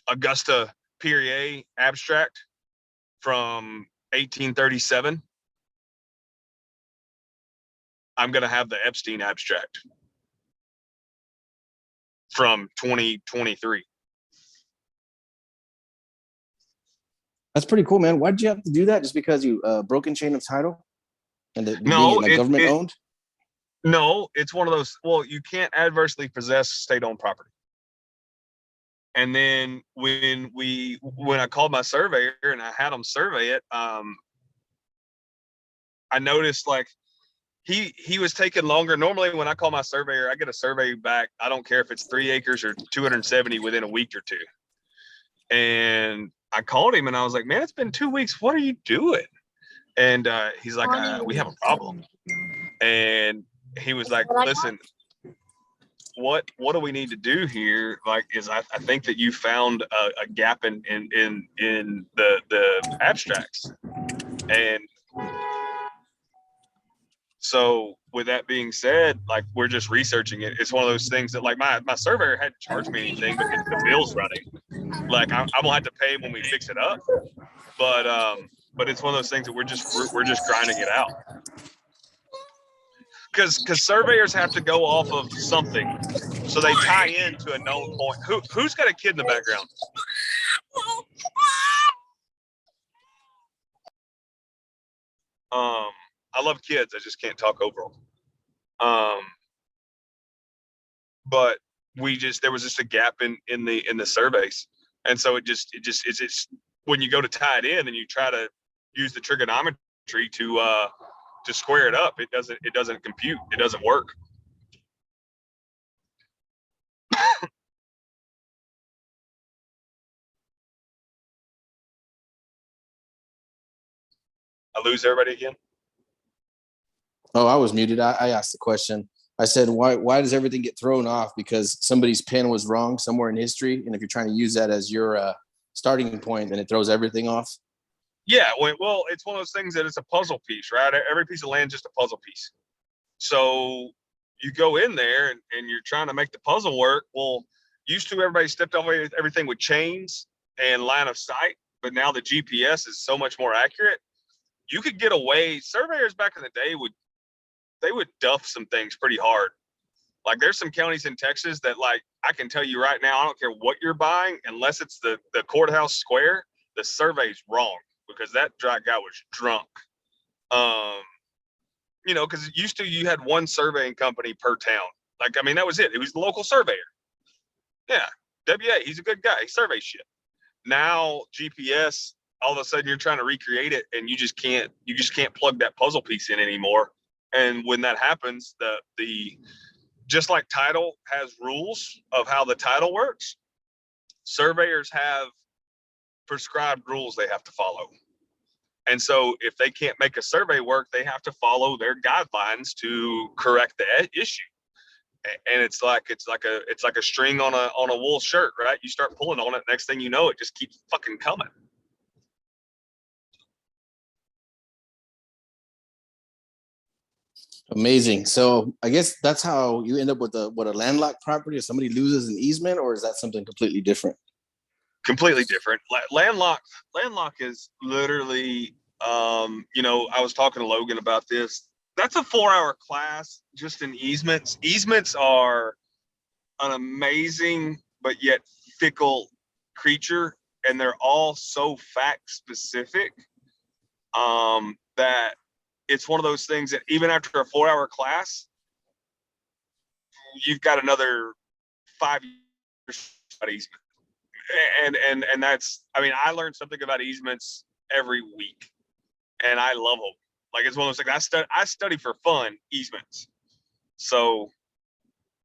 Augusta Pierre abstract from 1837, I'm going to have the Epstein abstract from 2023. That's pretty cool, man. Why did you have to do that? Just because you broken chain of title and No, being government owned? No, it's one of those. Well, you can't adversely possess state-owned property. And then when I called my surveyor and I had him survey it, I noticed, like, he was taking longer. Normally, when I call my surveyor, I get a survey back. I don't care if it's 3 acres or 270 within a week or 2. And I called him and I was like, man, it's been 2 weeks. What are you doing? And he's like, we have a problem. And he was like, listen, what do we need to do here? Like, I think that you found a gap in the abstracts. And so with that being said, like, we're just researching it. It's one of those things that, like, my surveyor hadn't charged me anything, but the bill's running. Like, I'm gonna have to pay when we fix it up. But it's one of those things that we're just grinding it out. Because surveyors have to go off of something, so they tie into a known point. Who's got a kid in the background? I love kids. I just can't talk over them. But there was just a gap in the surveys, and so it's when you go to tie it in and you try to use the trigonometry to square it up, it doesn't compute. It doesn't work. I lose everybody again. Oh, I was muted. I asked the question. I said, why does everything get thrown off? Because somebody's pen was wrong somewhere in history. And if you're trying to use that as your starting point, then it throws everything off. Yeah, well, it's one of those things that it's a puzzle piece, right? Every piece of land is just a puzzle piece. So you go in there and you're trying to make the puzzle work. Well, used to everybody stepped over everything with chains and line of sight, but now the GPS is so much more accurate. You could get away. Surveyors back in the day would duff some things pretty hard. Like there's some counties in Texas that, like, I can tell you right now, I don't care what you're buying, unless it's the courthouse square, the survey's wrong because that guy was drunk. You know, because used to you had one surveying company per town. Like, I mean, that was it. It was the local surveyor. Yeah, WA, he's a good guy. He surveys shit. Now GPS, all of a sudden you're trying to recreate it, and you just can't plug that puzzle piece in anymore. And when that happens, the just like title has rules of how the title works, surveyors have prescribed rules they have to follow. And so if they can't make a survey work, they have to follow their guidelines to correct the issue. And it's like a string on a wool shirt, right? You start pulling on it, next thing you know, it just keeps fucking coming. Amazing. So I guess that's how you end up with a landlocked property, or somebody loses an easement, or is that something completely different? Completely different. Landlock is literally, you know, I was talking to Logan about this. That's a 4-hour class just in easements. Easements are an amazing but yet fickle creature, and they're all so fact specific that it's one of those things that even after a 4-hour class, you've got another 5 years about easement. And that's, I mean, I learned something about easements every week, and I love them. Like, it's one of those things I study for fun, easements. So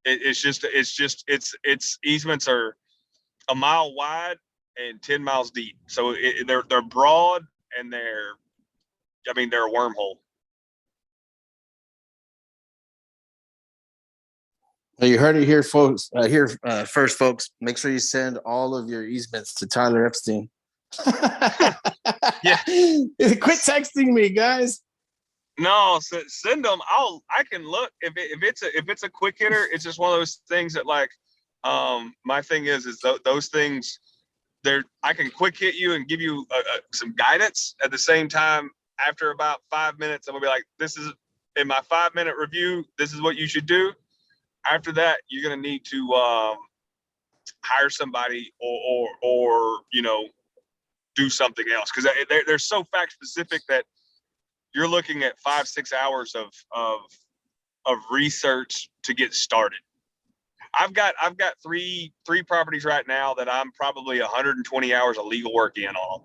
it's easements are a mile wide and 10 miles deep. So they're broad, and they're a wormhole. Well, you heard it here, folks. First, folks. Make sure you send all of your easements to Tyler Epstein. Yeah. Quit texting me, guys. No, send them. I can look if it's a quick hitter. It's just one of those things that, like, my thing is those things. I can quick hit you and give you some guidance at the same time. After about 5 minutes, I'm gonna be like, this is in my 5-minute review. This is what you should do. After that, you're gonna need to hire somebody or you know, do something else, because they're so fact specific that you're looking at 5-6 hours of research to get started. I've got three properties right now that I'm probably 120 hours of legal work in on.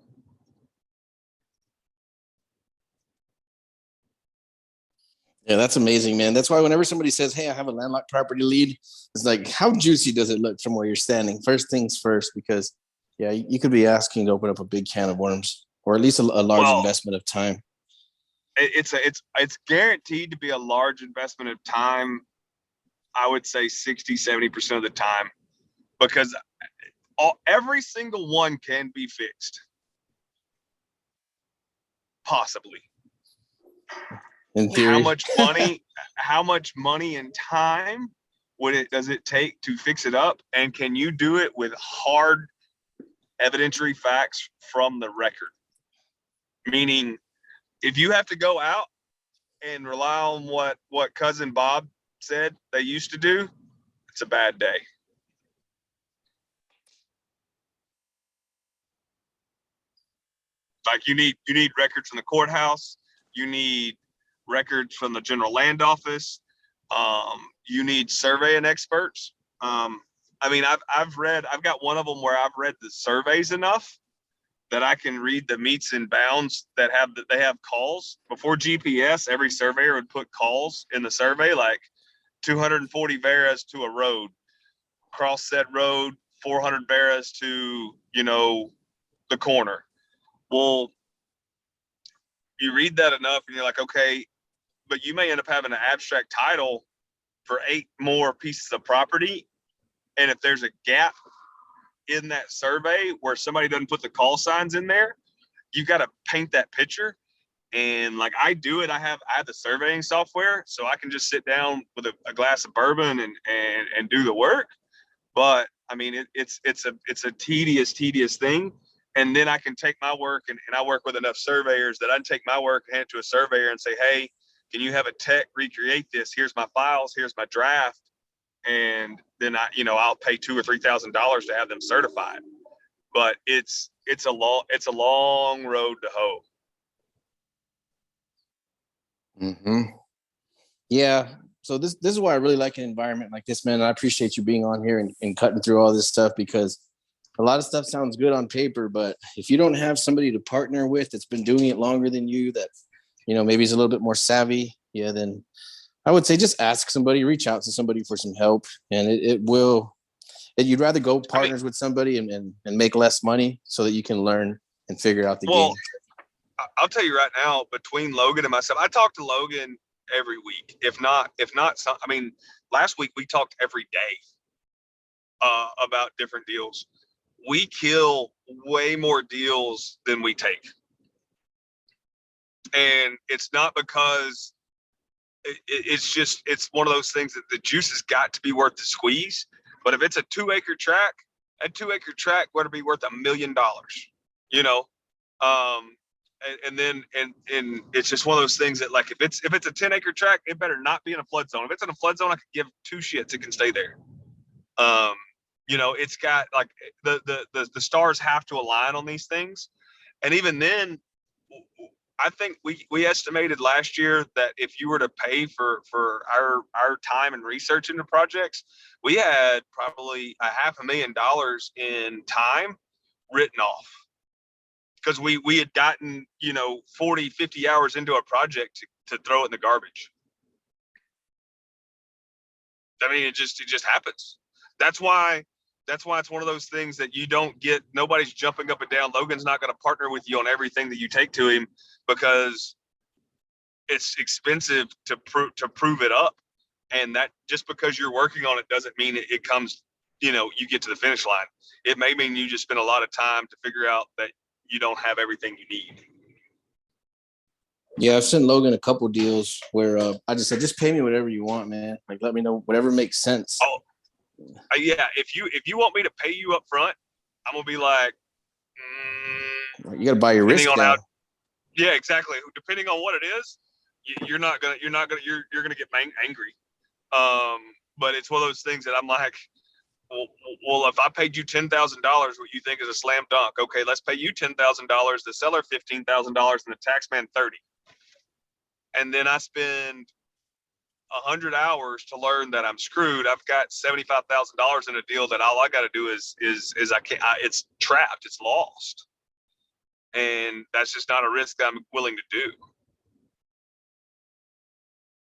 Yeah, that's amazing, man. That's why whenever somebody says, "Hey, I have a landlocked property lead," it's like, how juicy does it look from where you're standing? First things first, because yeah, you could be asking to open up a big can of worms, or at least a large investment of time. It's guaranteed to be a large investment of time. I would say 60-70% of the time, because every single one can be fixed, possibly. In theory. How much money and time does it take to fix it up, and can you do it with hard evidentiary facts from the record? Meaning, if you have to go out and rely on what cousin Bob said they used to do, it's a bad day. Like, you need records from the courthouse, you need records from the general land office, you need surveying experts. I mean, I've got one of them where I've read the surveys enough that I can read the meets and bounds that they have calls. Before GPS, every surveyor would put calls in the survey, like 240 varas to a road, cross said road, 400 varas to, you know, the corner. Well, you read that enough and you're like, okay, but you may end up having an abstract title for 8 more pieces of property. And if there's a gap in that survey where somebody doesn't put the call signs in there, you got to paint that picture. And like I do it, I have the surveying software, so I can just sit down with a glass of bourbon and do the work. But I mean, it's a tedious thing. And then I can take my work and I work with enough surveyors that I can take my work, hand it to a surveyor and say, hey, can you have a tech recreate this? Here's my files, here's my draft. And then I'll pay $2,000 or $3,000 to have them certified. But it's a long road to hoe. Mm-hmm. Yeah. So this is why I really like an environment like this, man. And I appreciate you being on here and cutting through all this stuff, because a lot of stuff sounds good on paper, but if you don't have somebody to partner with that's been doing it longer than you, that, maybe is a little bit more savvy, then I would say just ask somebody, reach out to somebody for some help. And you'd rather go partners with somebody and make less money so that you can learn and figure out the game. I'll tell you right now, between Logan and myself, I talk to Logan every week. If not, last week we talked every day about different deals. We kill way more deals than we take. And it's not because it's one of those things that the juice has got to be worth the squeeze. But if it's a 2-acre tract, that 2-acre tract better be worth $1 million, and it's just one of those things that, like, if it's a 10-acre tract, it better not be in a flood zone. If it's in a flood zone, I could give 2 shits. It can stay there. It's got, like, the stars have to align on these things. And even then, I think we estimated last year that if you were to pay for our time and research into projects, we had probably $500,000 in time written off. Because we had gotten, 40, 50 hours into a project to throw it in the garbage. I mean, it just happens. That's why it's one of those things that you don't get. Nobody's jumping up and down. Logan's not going to partner with you on everything that you take to him, because it's expensive to prove it up. And that, just because you're working on it doesn't mean it comes, you get to the finish line. It may mean you just spend a lot of time to figure out that you don't have everything you need. Yeah, I've sent Logan a couple deals where I just said, just pay me whatever you want, man. Like, let me know whatever makes sense. Oh, yeah. If you want me to pay you up front, I'm gonna be like, you got to buy your risk down. Yeah, exactly. Depending on what it is, you're gonna get angry. But it's one of those things that I'm like, well, if I paid you $10,000, what you think is a slam dunk? Okay, let's pay you $10,000, the seller $15,000, and the taxman $30,000. And then I spend 100 hours to learn that I'm screwed. I've got $75,000 in a deal that all I got to do is it's trapped, it's lost, and that's just not a risk I'm willing to do.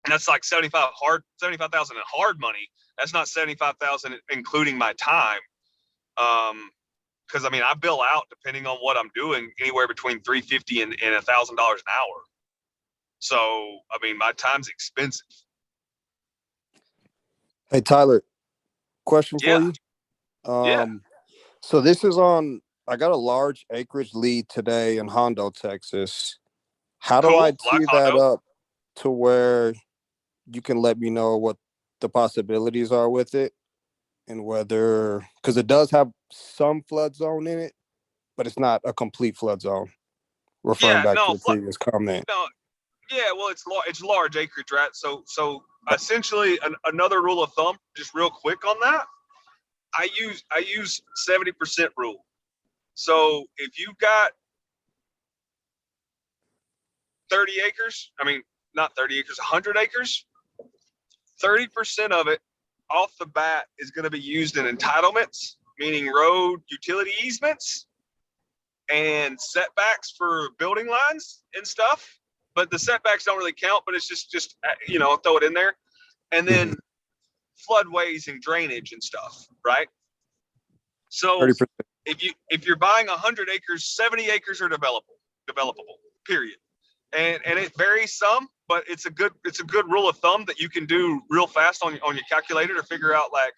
And that's like 75,000 in hard money. That's not 75,000 including my time. Because I bill out, depending on what I'm doing, anywhere between $350 and $1,000 an hour. So my time's expensive. Hey Tyler, question for you. So this is I got a large acreage lead today in Hondo, Texas. How do I tee that up to where you can let me know what the possibilities are with it, and whether, because it does have some flood zone in it, but it's not a complete flood zone. Referring back to the previous comment. No, yeah, well, it's large acreage, right? So essentially, another rule of thumb, just real quick on that, I use 70% rule. So if you've got 30 acres, not 30 acres, 100 acres, 30% of it off the bat is going to be used in entitlements, meaning road utility easements and setbacks for building lines and stuff. But the setbacks don't really count, but it's just throw it in there. And then floodways and drainage and stuff, right? So 30%. if you're buying 100 acres, 70 acres are developable, period. And it varies some, but it's a good rule of thumb that you can do real fast on your calculator to figure out like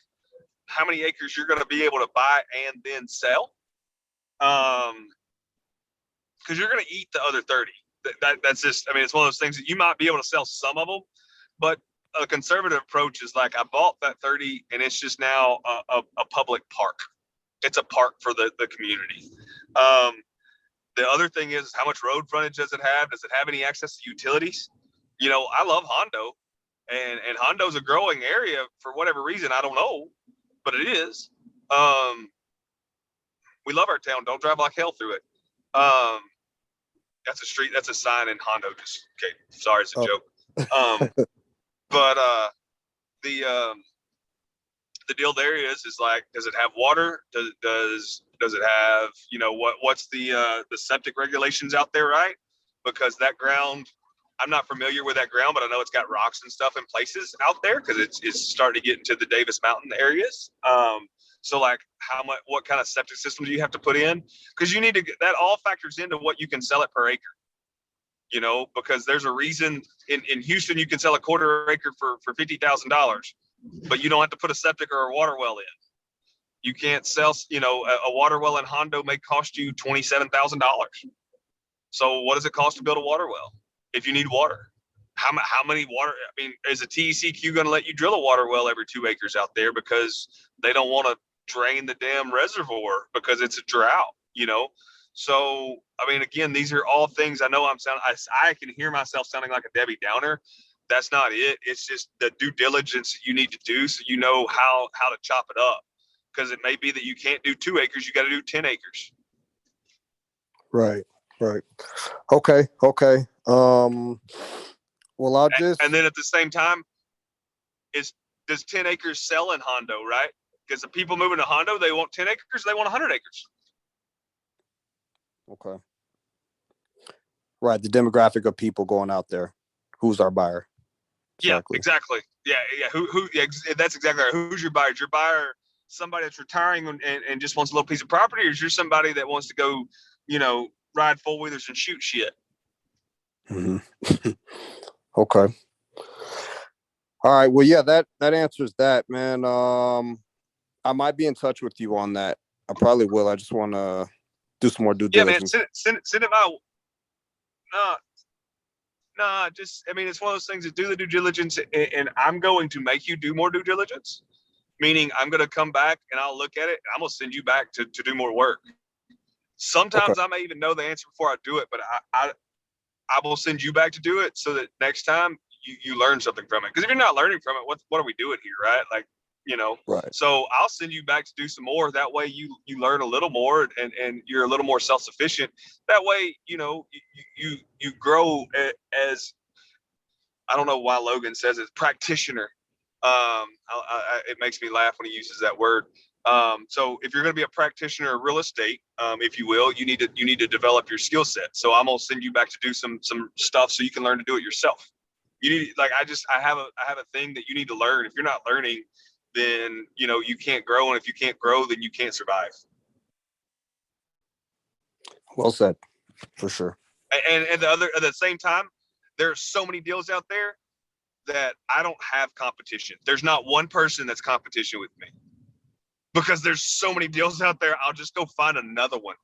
how many acres you're going to be able to buy and then sell. because you're going to eat the other 30. That's just, I mean, it's one of those things that you might be able to sell some of them, but a conservative approach is like, I bought that 30 and it's just now a public park. It's a park for the community. The other thing is, how much road frontage does it have? Does it have any access to utilities? You know, I love Hondo, and Hondo's a growing area for whatever reason. I don't know, but it is. We love our town. Don't drive like hell through it. That's a street. That's a sign in Hondo. Just okay. Sorry, it's a joke. But the deal there is like, does it have water? Does it have, you know, what's the septic regulations out there, right? Because that ground, I'm not familiar with that ground, but I know it's got rocks and stuff in places out there because it's starting to get into the Davis Mountain areas. So like, what kind of septic system do you have to put in? Because you need to, that all factors into what you can sell it per acre. You know, because there's a reason in Houston you can sell a quarter acre for $50,000, but you don't have to put a septic or a water well in. You can't sell, you know, a water well in Hondo may cost you $27,000. So what does it cost to build a water well if you need water? How many water? I mean, is a TECQ going to let you drill a water well every 2 acres out there because they don't want to drain the damn reservoir because it's a drought, you know? So, I mean, again, these are all things I know I can hear myself sounding like a Debbie Downer. That's not it. It's just the due diligence you need to do so you know how to chop it up. Because it may be that you can't do 2 acres, you got to do 10 acres. Right. Okay. Well, I'll just. And then at the same time, does 10 acres sell in Hondo, right? Because the people moving to Hondo, they want 10 acres, they want 100 acres. Okay. Right. The demographic of people going out there. Who's our buyer? Exactly. Yeah, exactly. Yeah. Who? Yeah, that's exactly right. Who's your buyer? Is your buyer somebody that's retiring and just wants a little piece of property, or is you somebody that wants to go, you know, ride 4-wheelers and shoot shit? Mm-hmm. Okay. All right. Well, yeah, that answers that, man. I might be in touch with you on that. I probably will. I just want to do some more due diligence. Yeah, man. Send it out. No, just, I mean, it's one of those things that do the due diligence, and I'm going to make you do more due diligence, meaning I'm going to come back and I'll look at it and I'm going to send you back to do more work. Sometimes I may even know the answer before I do it, but I will send you back to do it so that next time you learn something from it. Because if you're not learning from it, what are we doing here, right? Like, you know, right. So I'll send you back to do some more. That way you learn a little more and you're a little more self-sufficient. That way, you know, you grow as, I don't know why Logan says it, practitioner. It makes me laugh when he uses that word. So if you're going to be a practitioner of real estate, if you will, you need to develop your skill set. So I'm going to send you back to do some stuff so you can learn to do it yourself. You need, like, I have a thing that you need to learn. If you're not learning, then, you know, you can't grow. And if you can't grow, then you can't survive. Well said, for sure. And at the same time, there's so many deals out there that I don't have competition. There's not one person that's competition with me because there's so many deals out there. I'll just go find another one.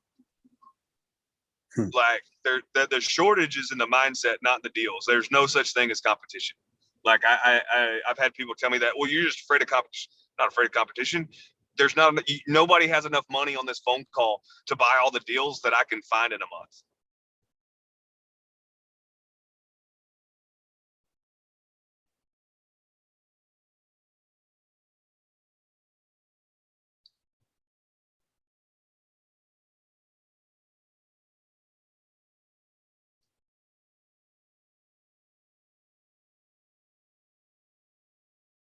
Like the shortage is in the mindset, not the deals. There's no such thing as competition. Like I've had people tell me that, well, you're just afraid of competition. Not afraid of competition. There's nobody has enough money on this phone call to buy all the deals that I can find in a month.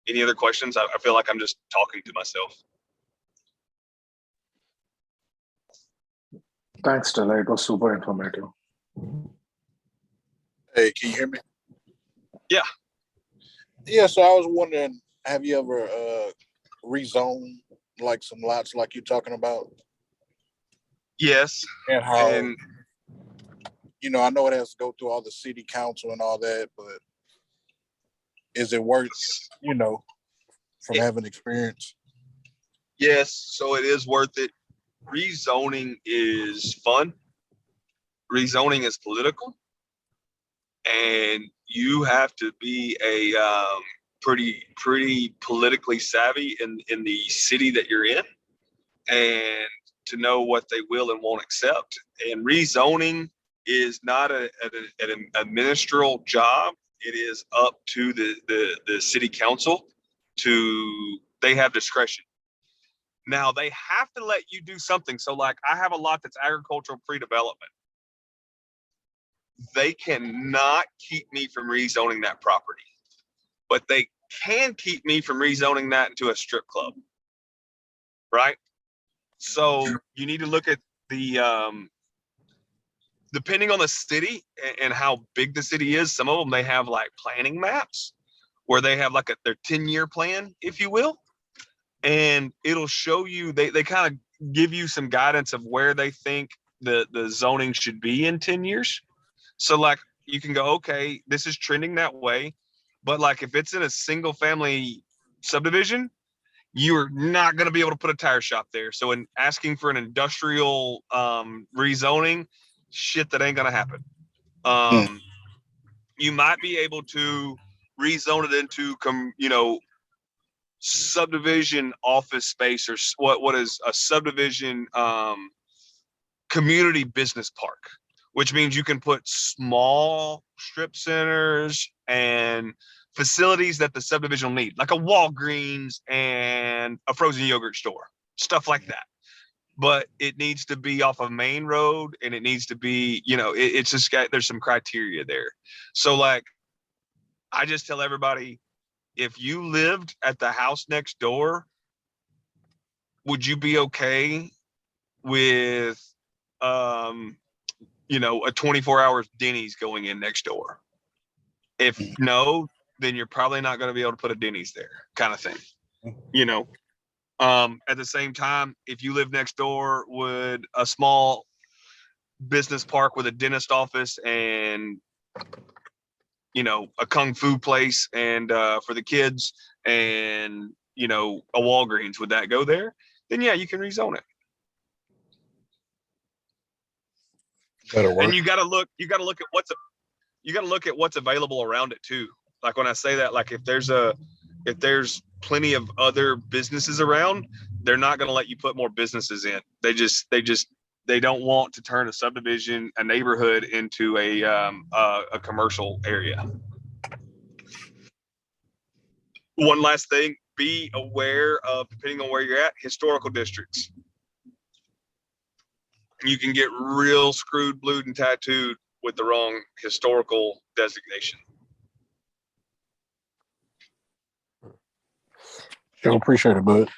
Any other questions? I feel like I'm just talking to myself. Thanks, Stella. It was super informative. Hey, can you hear me? Yeah. Yeah, so I was wondering, have you ever rezoned like some lots like you're talking about? Yes. And how, you know, I know it has to go through all the city council and all that, but is it worth, you know, from having experience? Yes, so it is worth it. Rezoning is fun. rezoning is political, and you have to be a pretty politically savvy in the city that you're in, and to know what they will and won't accept. And rezoning is not an ministerial job. It is up to the city council they have discretion. Now they have to let you do something. So like I have a lot that's agricultural pre-development. They cannot keep me from rezoning that property, but they can keep me from rezoning that into a strip club, right? So you need to look at the depending on the city and how big the city is. Some of them, they have like planning maps where they have like their 10-year plan, if you will, and it'll show you, they kind of give you some guidance of where they think the zoning should be in 10 years. So like you can go, okay, this is trending that way, but like if it's in a single family subdivision, you're not going to be able to put a tire shop there. So in asking for an industrial rezoning, shit, that ain't going to happen. You might be able to rezone it into subdivision office space, or what is a subdivision community business park, which means you can put small strip centers and facilities that the subdivision will need, like a Walgreens and a frozen yogurt store, stuff like that. But it needs to be off a main road, and it needs to be, it's just there's some criteria there. So like, I just tell everybody, if you lived at the house next door, would you be okay with, a 24 hours Denny's going in next door? If no, then you're probably not going to be able to put a Denny's there, kind of thing. At the same time, if you live next door, would a small business park with a dentist office and a kung fu place and for the kids and a Walgreens, would that go there? Then yeah, you can rezone it. And you got to look at what's available around it too. Like when I say that, like if there's plenty of other businesses around, they're not going to let you put more businesses in. They don't want to turn a subdivision, a neighborhood, into a commercial area. One last thing, be aware of, depending on where you're at, historical districts. You can get real screwed, blued, and tattooed with the wrong historical designation. Sure, appreciate it, bud.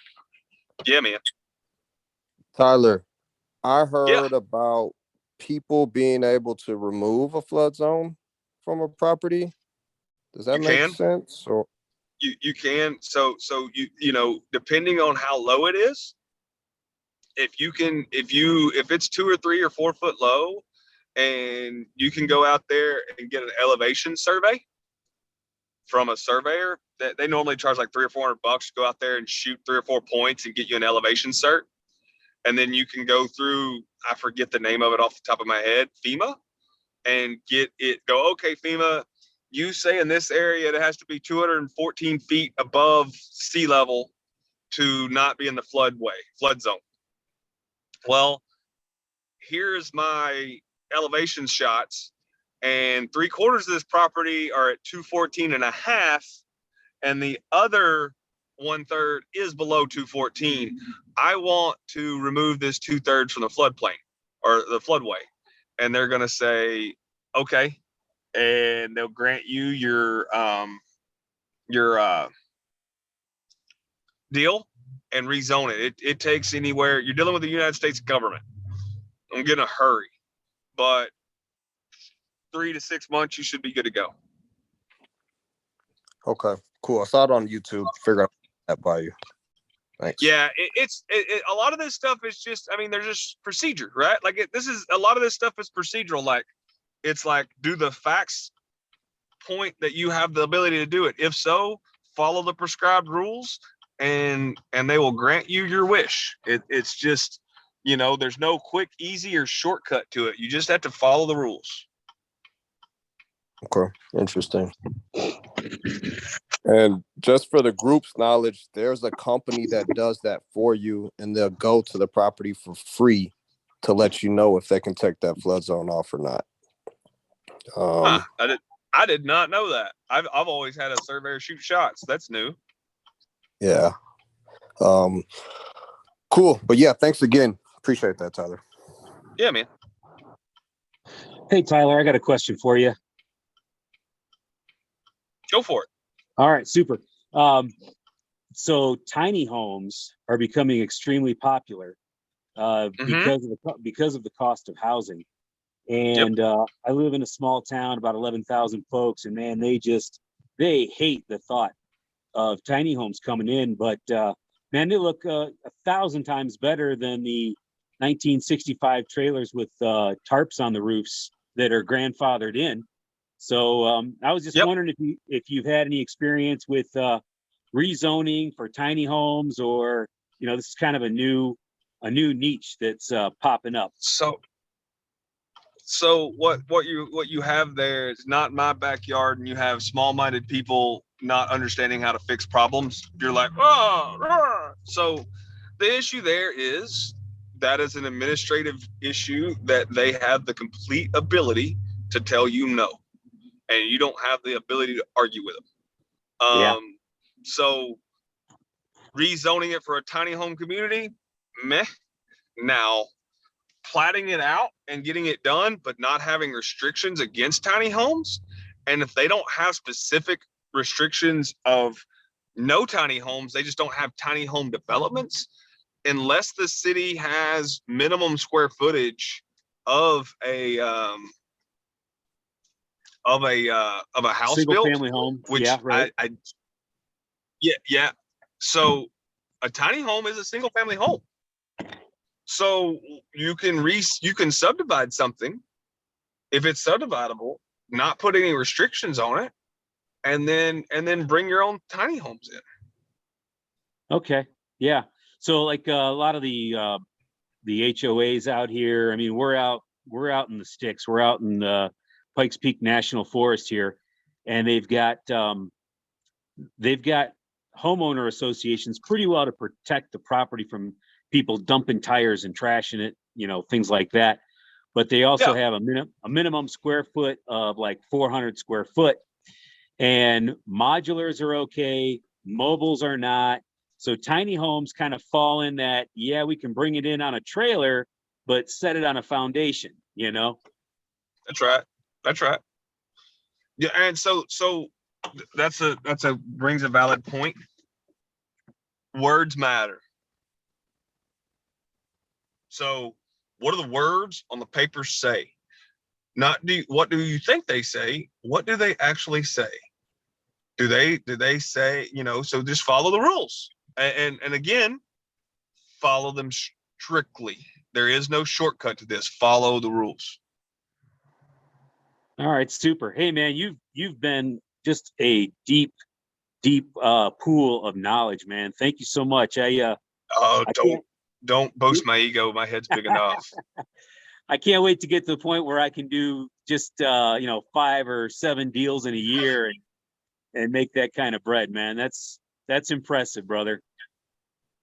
Yeah, man. Tyler, I heard about people being able to remove a flood zone from a property. Does that make sense? Or you can. So depending on how low it is, if it's 2 or 3 or 4 foot low, and you can go out there and get an elevation survey from a surveyor, that they normally charge like $300 or $400 to go out there and shoot 3 or 4 points and get you an elevation cert. And then you can go through, I forget the name of it off the top of my head, FEMA, and okay, FEMA, you say in this area it has to be 214 feet above sea level to not be in the flood zone. Well, here's my elevation shots, and 3/4 of this property are at 214 and a half, and the other 1/3 is below 214. I want to remove this 2/3 from the floodplain or the floodway. And they're going to say, okay. And they'll grant you your deal and rezone it. It takes anywhere, you're dealing with the United States government. I'm in a hurry, but 3 to 6 months, you should be good to go. okay, cool. I saw it on YouTube. Figure out that by you. Thanks. Yeah, it's a lot of this stuff is just, they're just procedure, right? Like a lot of this stuff is procedural. Like it's like, do the facts point that you have the ability to do it? If so, follow the prescribed rules, and they will grant you your wish. It's just, You know, there's no quick, easy, or shortcut to it. You just have to follow the rules. Okay, interesting. And just for the group's knowledge, there's a company that does that for you, and they'll go to the property for free to let you know if they can take that flood zone off or not. I did not know that. I've always had a surveyor shoot shots. That's new. Yeah. Cool. But yeah, thanks again. Appreciate that, Tyler. Yeah, man. Hey, Tyler, I got a question for you. Go for it. All right, super. So tiny homes are becoming extremely popular because of the cost of housing. And I live in a small town, about 11,000 folks, and man, they hate the thought of tiny homes coming in. But man, they look 1,000 times better than the 1965 trailers with tarps on the roofs that are grandfathered in. So I was just wondering if you've had any experience with rezoning for tiny homes, or this is kind of a new niche that's popping up. So what you have there is not my backyard, and you have small-minded people not understanding how to fix problems. You're like, oh. So the issue there is that is an administrative issue that they have the complete ability to tell you no, and you don't have the ability to argue with them. So rezoning it for a tiny home community, meh. Now, platting it out and getting it done, but not having restrictions against tiny homes. And if they don't have specific restrictions of no tiny homes, they just don't have tiny home developments. Unless the city has minimum square footage of a house single built, family home, which right. Yeah. So a tiny home is a single family home. So you can subdivide something if it's subdividable, not put any restrictions on it, and then bring your own tiny homes in. Okay. Yeah. So like a lot of the HOAs out here, I mean, we're out in the sticks. We're out in the Pikes Peak National Forest here, and they've got homeowner associations pretty well to protect the property from people dumping tires and trashing it, things like that. But they also have a minimum square foot of like 400 square foot, and modulars are okay, mobiles are not. So tiny homes kind of fall in that, we can bring it in on a trailer, but set it on a foundation, That's right. Yeah, and so that's a brings a valid point. Words matter. So what do the words on the paper say? Not what do you think they say? What do they actually say? Do they say, so just follow the rules. And again, follow them strictly. There is no shortcut to this. Follow the rules. All right, super. Hey man, you've been just a deep pool of knowledge, man. Thank you so much. Don't boast my ego. My head's big enough. I can't wait to get to the point where I can do just 5 or 7 deals in a year and make that kind of bread, man. That's impressive, brother.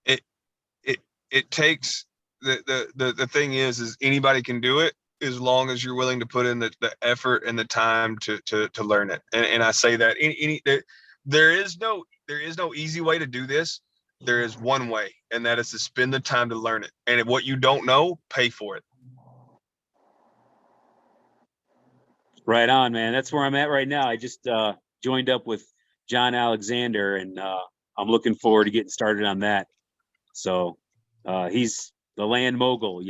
It takes the thing is anybody can do it as long as you're willing to put in the effort and the time to learn it. And I say that there is no easy way to do this. There is one way, and that is to spend the time to learn it. And if what you don't know, pay for it. Right on, man. That's where I'm at right now. I just joined up with John Alexander, and I'm looking forward to getting started on that. So he's the land mogul,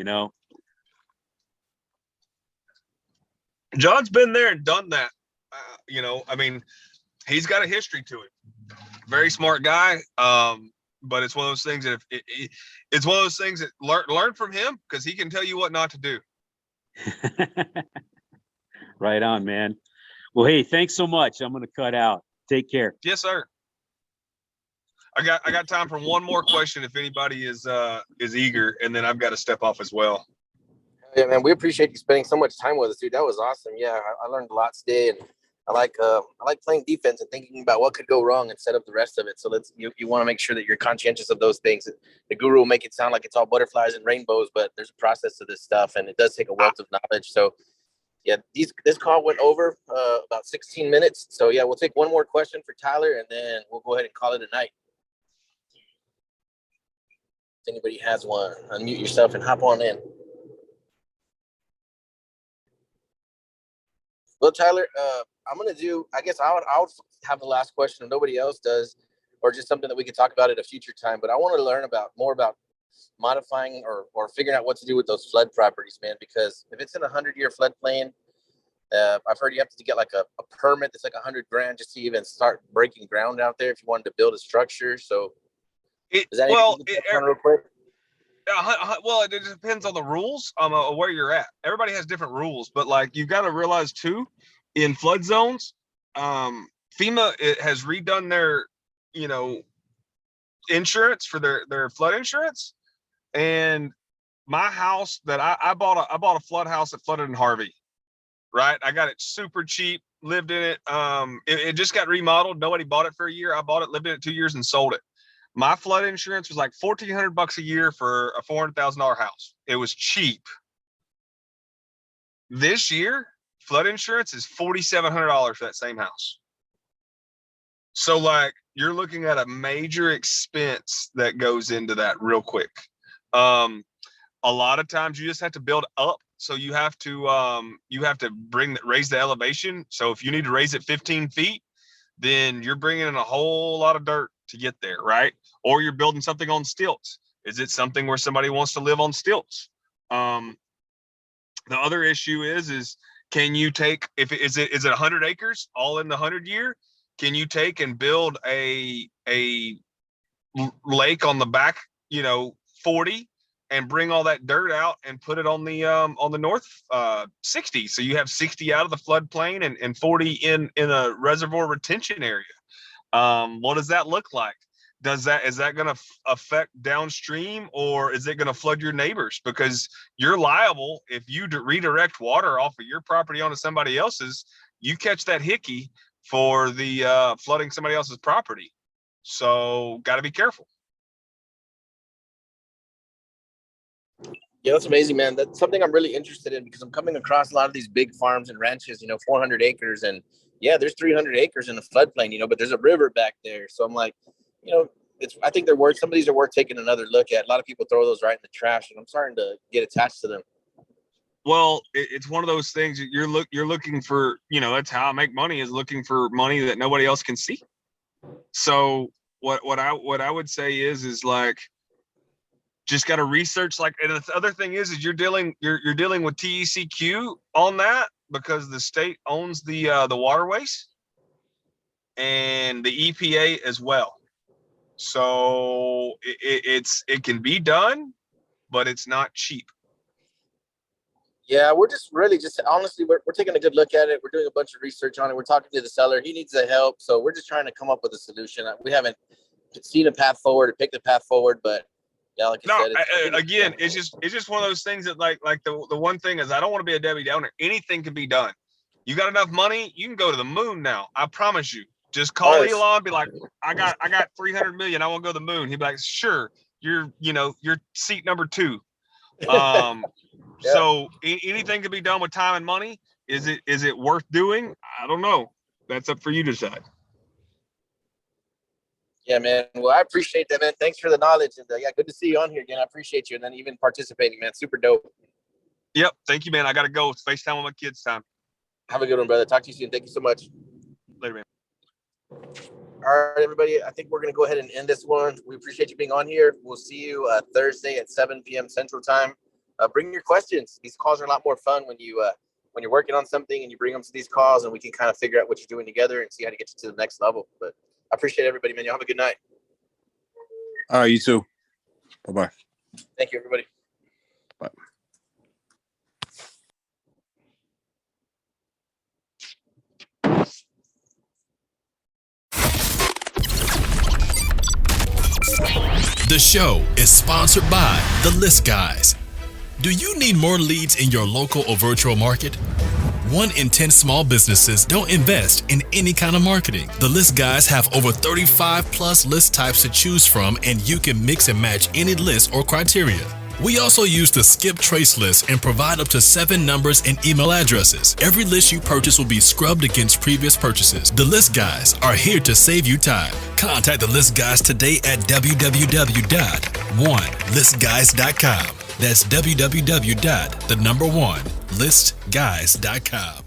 John's been there and done that. I mean, he's got a history to it. Very smart guy. But it's one of those things that it's one of those things that learn from him, because he can tell you what not to do. Right on, man. Well, hey, thanks so much. I'm going to cut out. Take care. Yes, sir. I got time for one more question if anybody is eager, and then I've got to step off as well. Yeah, man, we appreciate you spending so much time with us, dude. That was awesome. Yeah, I learned a lot today, and I like playing defense and thinking about what could go wrong instead of the rest of it. So you want to make sure that you're conscientious of those things. The guru will make it sound like it's all butterflies and rainbows, but there's a process to this stuff, and it does take a wealth of knowledge. So yeah, this call went over about 16 minutes. So yeah, we'll take one more question for Tyler, and then we'll go ahead and call it a night. If anybody has one, unmute yourself and hop on in. Well, Tyler, I'm gonna do. I guess I'll have the last question if nobody else does, or just something that we could talk about at a future time. But I want to learn more about modifying or figuring out what to do with those flood properties, man. Because if it's in a 100-year floodplain, I've heard you have to get like a permit that's like $100,000 just to even start breaking ground out there if you wanted to build a structure. So, is that real quick? Well, it depends on the rules where you're at. Everybody has different rules, but like you got to realize too, in flood zones, FEMA has redone their insurance for their flood insurance, and my house that I bought a flood house that flooded in Harvey, right? I got it super cheap, lived in it. It just got remodeled. Nobody bought it for a year. I bought it, lived in it 2 years, and sold it. My flood insurance was like $1,400 a year for a $400,000 house. It was cheap. This year, flood insurance is $4,700 for that same house. So like you're looking at a major expense that goes into that real quick. A lot of times you just have to build up. So you have to raise the elevation. So if you need to raise it 15 feet, then you're bringing in a whole lot of dirt to get there, right? Or you're building something on stilts. Is it something where somebody wants to live on stilts? The other issue is can you take, is it 100 acres all in the 100-year? Can you take and build a lake on the back, 40, and bring all that dirt out and put it on the north 60? So you have 60 out of the floodplain and 40 in a reservoir retention area. What does that look like? Is that going to affect downstream, or is it going to flood your neighbors? Because you're liable if you redirect water off of your property onto somebody else's. You catch that hickey for the flooding somebody else's property. So got to be careful. Yeah, that's amazing, man. That's something I'm really interested in because I'm coming across a lot of these big farms and ranches, 400 acres. And yeah, there's 300 acres in the floodplain, but there's a river back there. So I'm like, I think some of these are worth taking another look at. A lot of people throw those right in the trash, and I'm starting to get attached to them. Well, it's one of those things that you're looking for, that's how I make money, is looking for money that nobody else can see. So what I would say is like, just got to research, like, and the other thing is you're dealing with TECQ on that because the state owns the waterways and the EPA as well. So it can be done, but it's not cheap. Yeah, we're honestly, we're taking a good look at it. We're doing a bunch of research on it. We're talking to the seller. He needs the help. So we're just trying to come up with a solution. We haven't seen a path forward or picked the path forward, but yeah, like I said, again, it's just one of those things that like the one thing is I don't want to be a Debbie Downer. Anything can be done. You got enough money, you can go to the moon now. I promise you. Just call Elon, be like, I got 300 million. I want to go to the moon. He'd be like, sure. You're seat number 2. Yeah. So anything can be done with time and money. Is it worth doing? I don't know. That's up for you to decide. Yeah, man. Well, I appreciate that, man. Thanks for the knowledge. And yeah, good to see you on here again. I appreciate you. And then even participating, man. Super dope. Yep. Thank you, man. I got to go. It's FaceTime with my kids time. Have a good one, brother. Talk to you soon. Thank you so much. Later, man. All right, everybody. I think we're going to go ahead and end this one. We appreciate you being on here. We'll see you Thursday at 7 p.m. Central Time. Bring your questions. These calls are a lot more fun when you're working on something and you bring them to these calls, and we can kind of figure out what you're doing together and see how to get you to the next level. But I appreciate everybody, man. Y'all have a good night. All right, you too. Bye-bye. Thank you, everybody. Bye. The show is sponsored by The List Guys. Do you need more leads in your local or virtual market? 1 in 10 small businesses don't invest in any kind of marketing. The List Guys have over 35 plus list types to choose from, and you can mix and match any list or criteria. We also use the skip trace list and provide up to 7 numbers and email addresses. Every list you purchase will be scrubbed against previous purchases. The List Guys are here to save you time. Contact the List Guys today at www.onelistguys.com. That's www.1listguys.com.